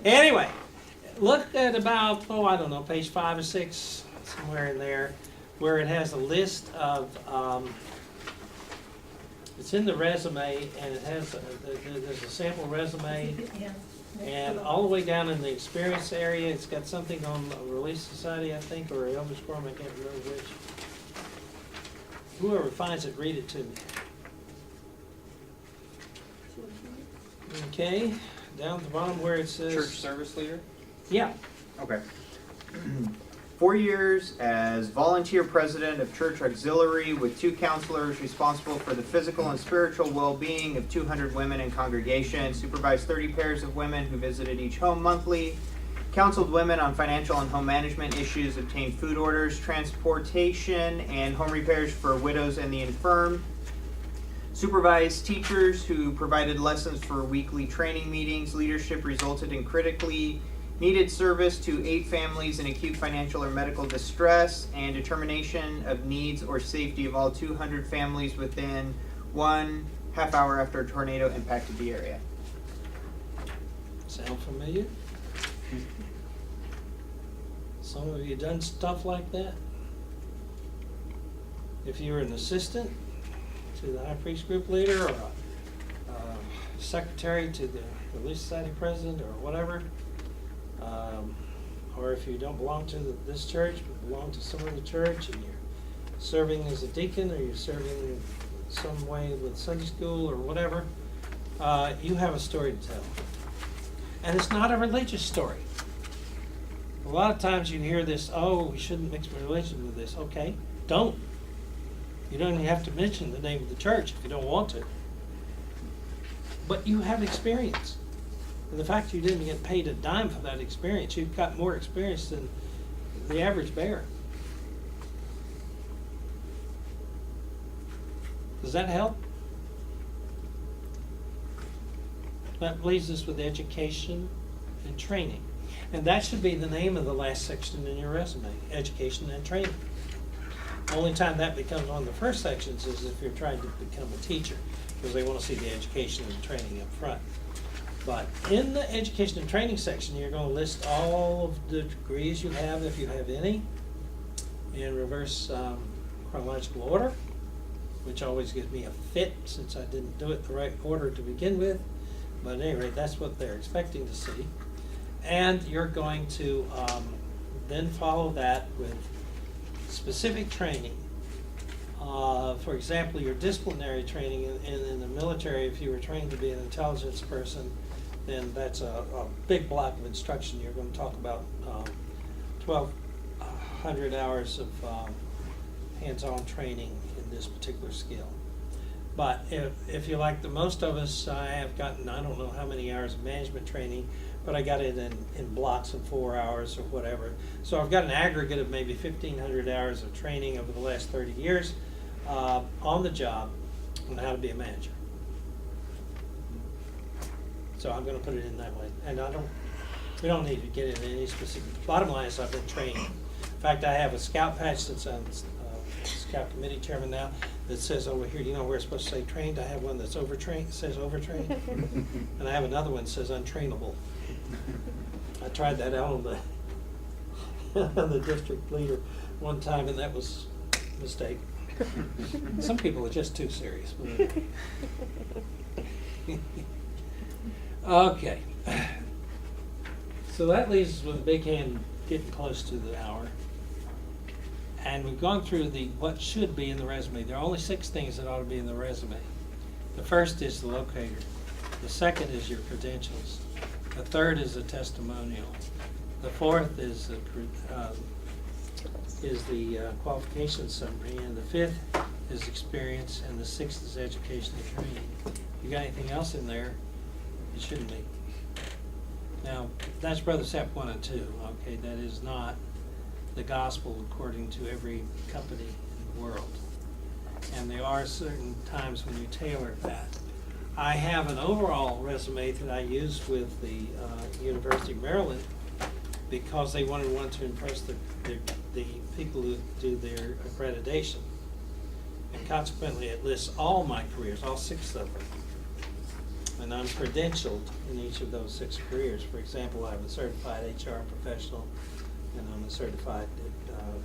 Anyway, look at about, I don't know, page 5 or 6, somewhere in there, where it has a list of, it's in the resume, and it has, there's a sample resume, and all the way down in the experience area, it's got something on Relief Society, I think, or Elders Quorum, I can't remember which. Whoever finds it, read it to me. Okay, down at the bottom where it says. Church service leader? Yeah. Okay. 4 years as volunteer president of church auxiliary with 2 counselors responsible for the physical and spiritual well-being of 200 women in congregation, supervised 30 pairs of women who visited each home monthly, counseled women on financial and home management issues, obtained food orders, transportation, and home repairs for widows and the infirm, supervised teachers who provided lessons for weekly training meetings. Leadership resulted in critically needed service to 8 families in acute financial or medical distress, and determination of needs or safety of all 200 families within 1/2 hour after a tornado impacted the area. Sound familiar? Some of you done stuff like that? If you were an assistant to the high priest group leader, or a secretary to the Relief Society president, or whatever, or if you don't belong to this church but belong to some other church, and you're serving as a deacon, or you're serving in some way with Sunday school or whatever, you have a story to tell. And it's not a religious story. A lot of times you hear this, we shouldn't mix religion with this. Okay, don't. You don't even have to mention the name of the church if you don't want to. But you have experience. And the fact you didn't get paid a dime for that experience, you've got more experience than the average bear. Does that help? That leaves us with education and training. And that should be the name of the last section in your resume, education and training. Only time that becomes one of the first sections is if you're trying to become a teacher, because they want to see the education and training up front. But in the education and training section, you're gonna list all of the degrees you have, if you have any, in reverse chronological order, which always gives me a fit since I didn't do it the right order to begin with. But at any rate, that's what they're expecting to see. And you're going to then follow that with specific training. For example, your disciplinary training in the military, if you were trained to be an intelligence person, then that's a big block of instruction. You're going to talk about 1,200 hours of hands-on training in this particular skill. But if you like the most of us, I have gotten, I don't know how many hours of management training, but I got it in blocks of 4 hours or whatever. So I've got an aggregate of maybe 1,500 hours of training over the last 30 years on the job on how to be a manager. So I'm going to put it in that way. And we don't need to get into any specific. Bottom line is I've been trained. In fact, I have a scout patch since I'm Scout Committee Chairman now that says over here, you know where it's supposed to say trained? I have one that's overtrained, it says overtrained. And I have another one that says untrainable. I tried that out on the district leader one time, and that was a mistake. Some people are just too serious. Okay. So that leaves us with a big hand getting close to the hour. And we've gone through what should be in the resume. There are only 6 things that ought to be in the resume. The first is the locator. The second is your credentials. The third is a testimonial. The fourth is the qualification summary, and the fifth is experience, and the sixth is education and training. You got anything else in there? It shouldn't be. Now, that's Brother Sapp 1 and 2. Okay, that is not the gospel according to every company in the world. And there are certain times when you tailor that. I have an overall resume that I use with the University of Maryland because they wanted to impress the people who do their accreditation. And consequently, it lists all my careers, all 6 of them. And I'm credentialed in each of those 6 careers. For example, I'm a certified HR professional, and I'm a certified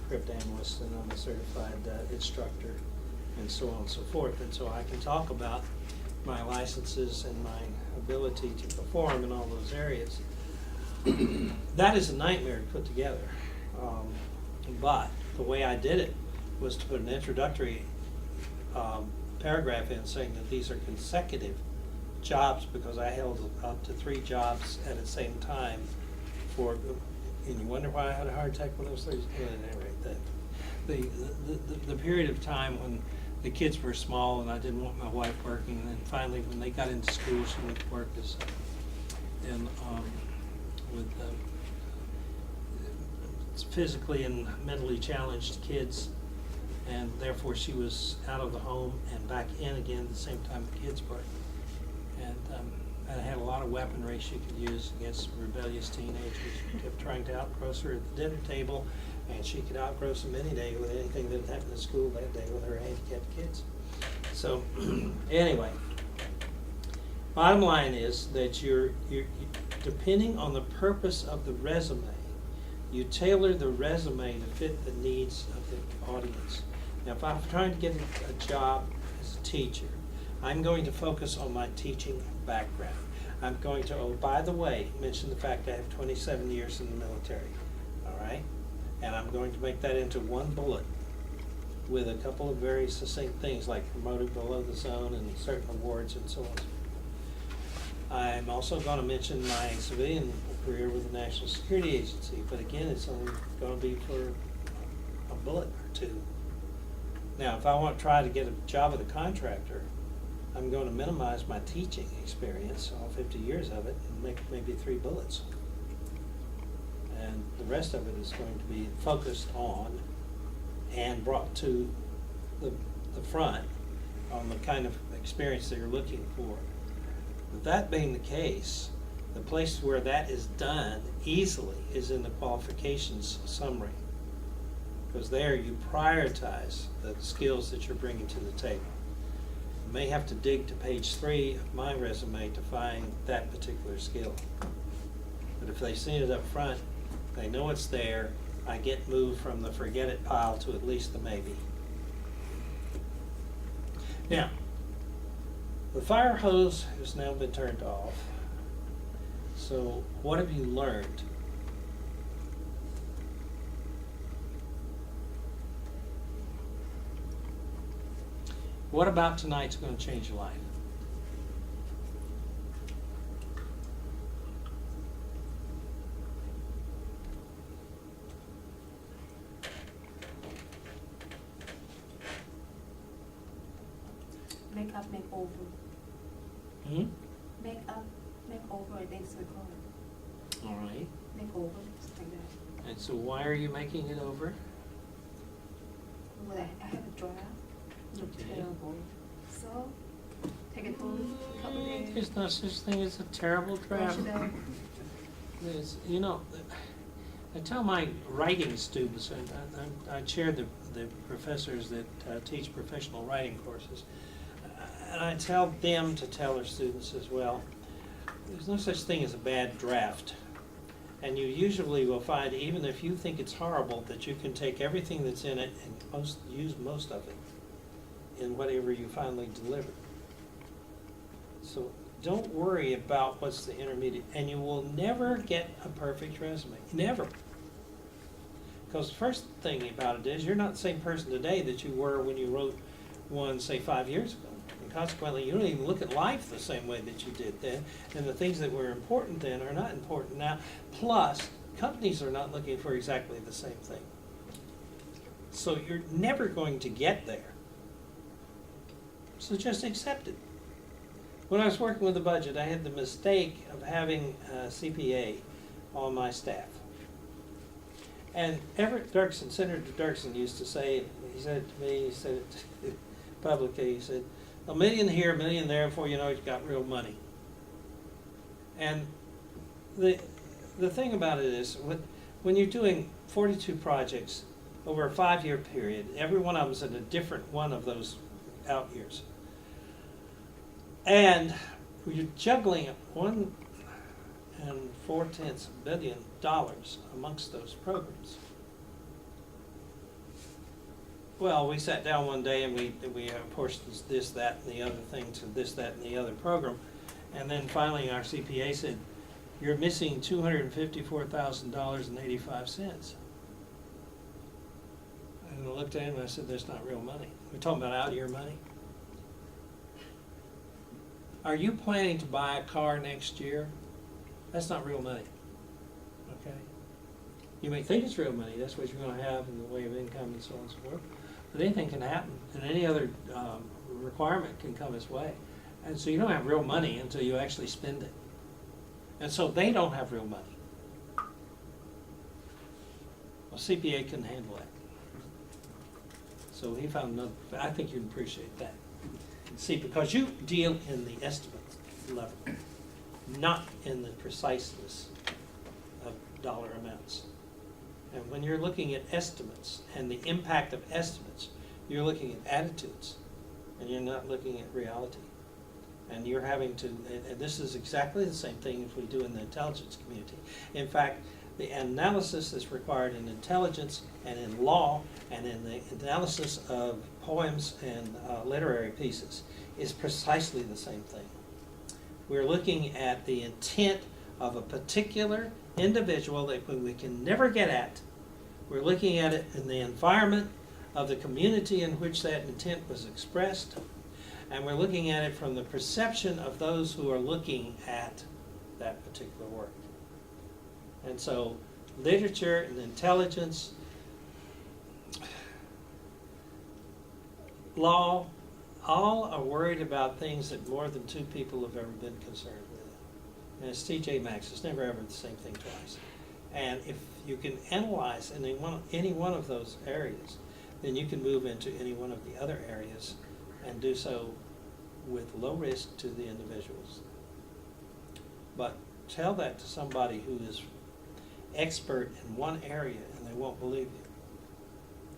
crypt analyst, and I'm a certified instructor, and so on and so forth. And so I can talk about my licenses and my ability to perform in all those areas. That is a nightmare to put together. But the way I did it was to put an introductory paragraph in saying that these are consecutive jobs because I held up to 3 jobs at the same time for. And you wonder why I had a heart attack when I was 30. The period of time when the kids were small and I didn't want my wife working, and then finally when they got into school, she went to work with physically and mentally challenged kids, and therefore she was out of the home and back in again at the same time the kids were. And I had a lot of weaponry she could use against rebellious teenagers who kept trying to outgross her at the dinner table, and she could outgross them any day with anything that happened in school that day with her handicapped kids. So anyway, bottom line is that you're depending on the purpose of the resume, you tailor the resume to fit the needs of the audience. Now, if I'm trying to get a job as a teacher, I'm going to focus on my teaching background. I'm going to, oh, by the way, mention the fact I have 27 years in the military, all right? And I'm going to make that into one bullet with a couple of very succinct things like promoted below the zone and certain awards and so on. I'm also going to mention my civilian career with the National Security Agency, but again, it's only going to be for a bullet or 2. Now, if I want to try to get a job with a contractor, I'm going to minimize my teaching experience, all 50 years of it, and make maybe 3 bullets. And the rest of it is going to be focused on and brought to the front on the kind of experience that you're looking for. With that being the case, the place where that is done easily is in the qualifications summary, because there you prioritize the skills that you're bringing to the table. may have to dig to page 3 of my resume to find that particular skill. But if they see it up front, they know it's there, I get moved from the forget it pile to at least the maybe. Now, the fire hose has now been turned off. So what have you learned? What about tonight's going to change your life? Make up, make over. Hmm? Make up, make over, I think we call it. All right. Make over, something like that. And so why are you making it over? Well, I have a draft. Look Okay. terrible. So, take it home, couple days. There's no such thing as a terrible draft. Wash it out. There's, you know, I tell my writing students, and I chair the professors that teach professional writing courses, and I tell them to tell their students as well, there's no such thing as a bad draft. And you usually will find, even if you think it's horrible, that you can take everything that's in it and use most of it in whatever you finally deliver. So don't worry about what's the intermediate, and you will never get a perfect resume, never. Because the first thing about it is you're not the same person today that you were when you wrote one, say, 5 years ago. And consequently, you don't even look at life the same way that you did then, and the things that were important then are not important now. Plus, companies are not looking for exactly the same thing. So you're never going to get there. So just accept it. When I was working with the budget, I had the mistake of having a CPA on my staff. And Everett Dirksen, Senator Dirksen used to say, he said to me, he said it publicly, he said, a million here, a million there, before you know it, you've got real money. And the thing about it is, when you're doing 42 projects over a 5-year period, every one of them is in a different one of those out years. And you're juggling $1.4 billion amongst those programs. Well, we sat down one day and we apportioned this, that, and the other thing to this, that, and the other program. And then finally our CPA said, you're missing $254,085. And I looked at him and I said, that's not real money. We're talking about out-of-year money. Are you planning to buy a car next year? That's not real money, okay? You may think it's real money, that's what you're gonna have in the way of income and so on and so forth, but anything can happen, and any other requirement can come its way. And so you don't have real money until you actually spend it. And so they don't have real money. Well, CPA couldn't handle that. So he found another, I think you'd appreciate that. See, because you deal in the estimate level, not in the preciseness of dollar amounts. And when you're looking at estimates and the impact of estimates, you're looking at attitudes, and you're not looking at reality. And you're having to, and this is exactly the same thing as we do in the intelligence community. In fact, the analysis that's required in intelligence and in law and in the analysis of poems and literary pieces is precisely the same thing. We're looking at the intent of a particular individual that we can never get at. We're looking at it in the environment of the community in which that intent was expressed, and we're looking at it from the perception of those who are looking at that particular work. And so literature and intelligence, law, all are worried about things that more than two people have ever been concerned with. And it's TJ Maxx, it's never ever the same thing twice. And if you can analyze any one of those areas, then you can move into any one of the other areas and do so with low risk to the individuals. But tell that to somebody who is expert in one area and they won't believe you.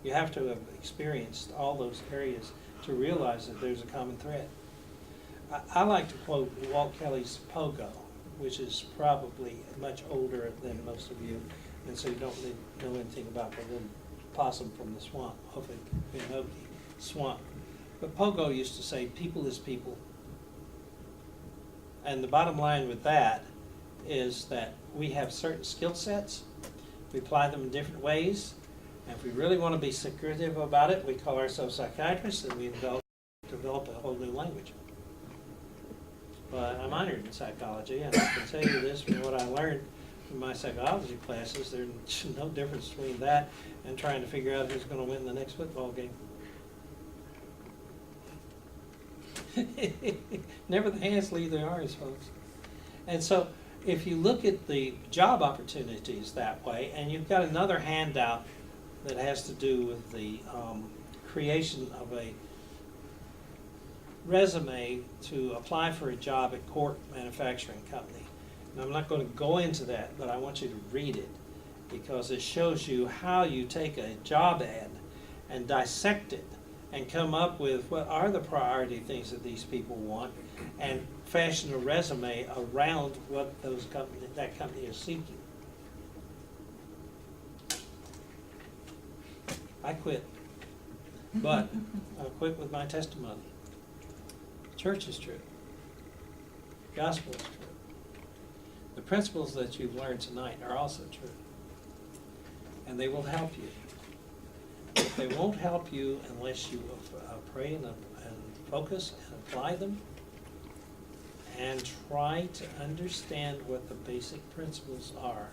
You have to have experienced all those areas to realize that there's a common thread. I like to quote Walt Kelly's Pogo, which is probably much older than most of you, and so you don't know anything about the little possum from the swamp, Okefenokee swamp. But Pogo used to say, people is people. And the bottom line with that is that we have certain skill sets, we apply them in different ways, and if we really want to be secretive about it, we call ourselves psychiatrists and we develop a whole new language. But I minored in psychology, and I can tell you this from what I learned in my psychology classes, there's no difference between that and trying to figure out who's going to win the next football game. Never the hands leave the arms, folks. And so if you look at the job opportunities that way, and you've got another handout that has to do with the creation of a resume to apply for a job at Cork Manufacturing Company. And I'm not going to go into that, but I want you to read it because it shows you how you take a job ad and dissect it and come up with what are the priority things that these people want and fashion a resume around what that company is seeking. I quit, but I quit with my testimony. Church is true. Gospel is true. The principles that you've learned tonight are also true. And they will help you. But they won't help you unless you pray and focus and apply them and try to understand what the basic principles are.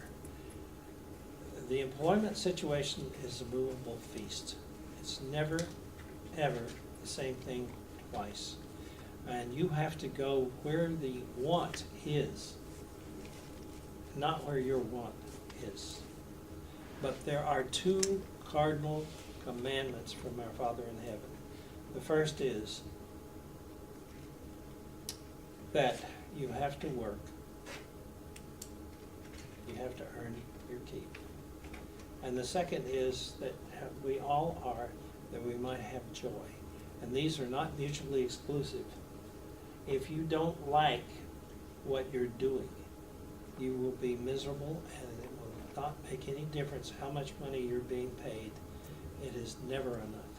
The employment situation is a movable feast. It's never, ever the same thing twice. And you have to go where the want is, not where your want is. But there are two cardinal commandments from our Father in heaven. The first is that you have to work. You have to earn your keep. And the second is that we all are, that we might have joy. And these are not mutually exclusive. If you don't like what you're doing, you will be miserable, and it will not make any difference how much money you're being paid. It is never enough.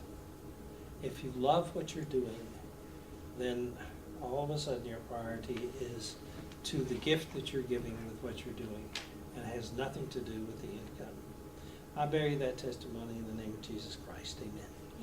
If you love what you're doing, then all of a sudden your priority is to the gift that you're giving with what you're doing, and it has nothing to do with the income. I bear you that testimony in the name of Jesus Christ. Amen.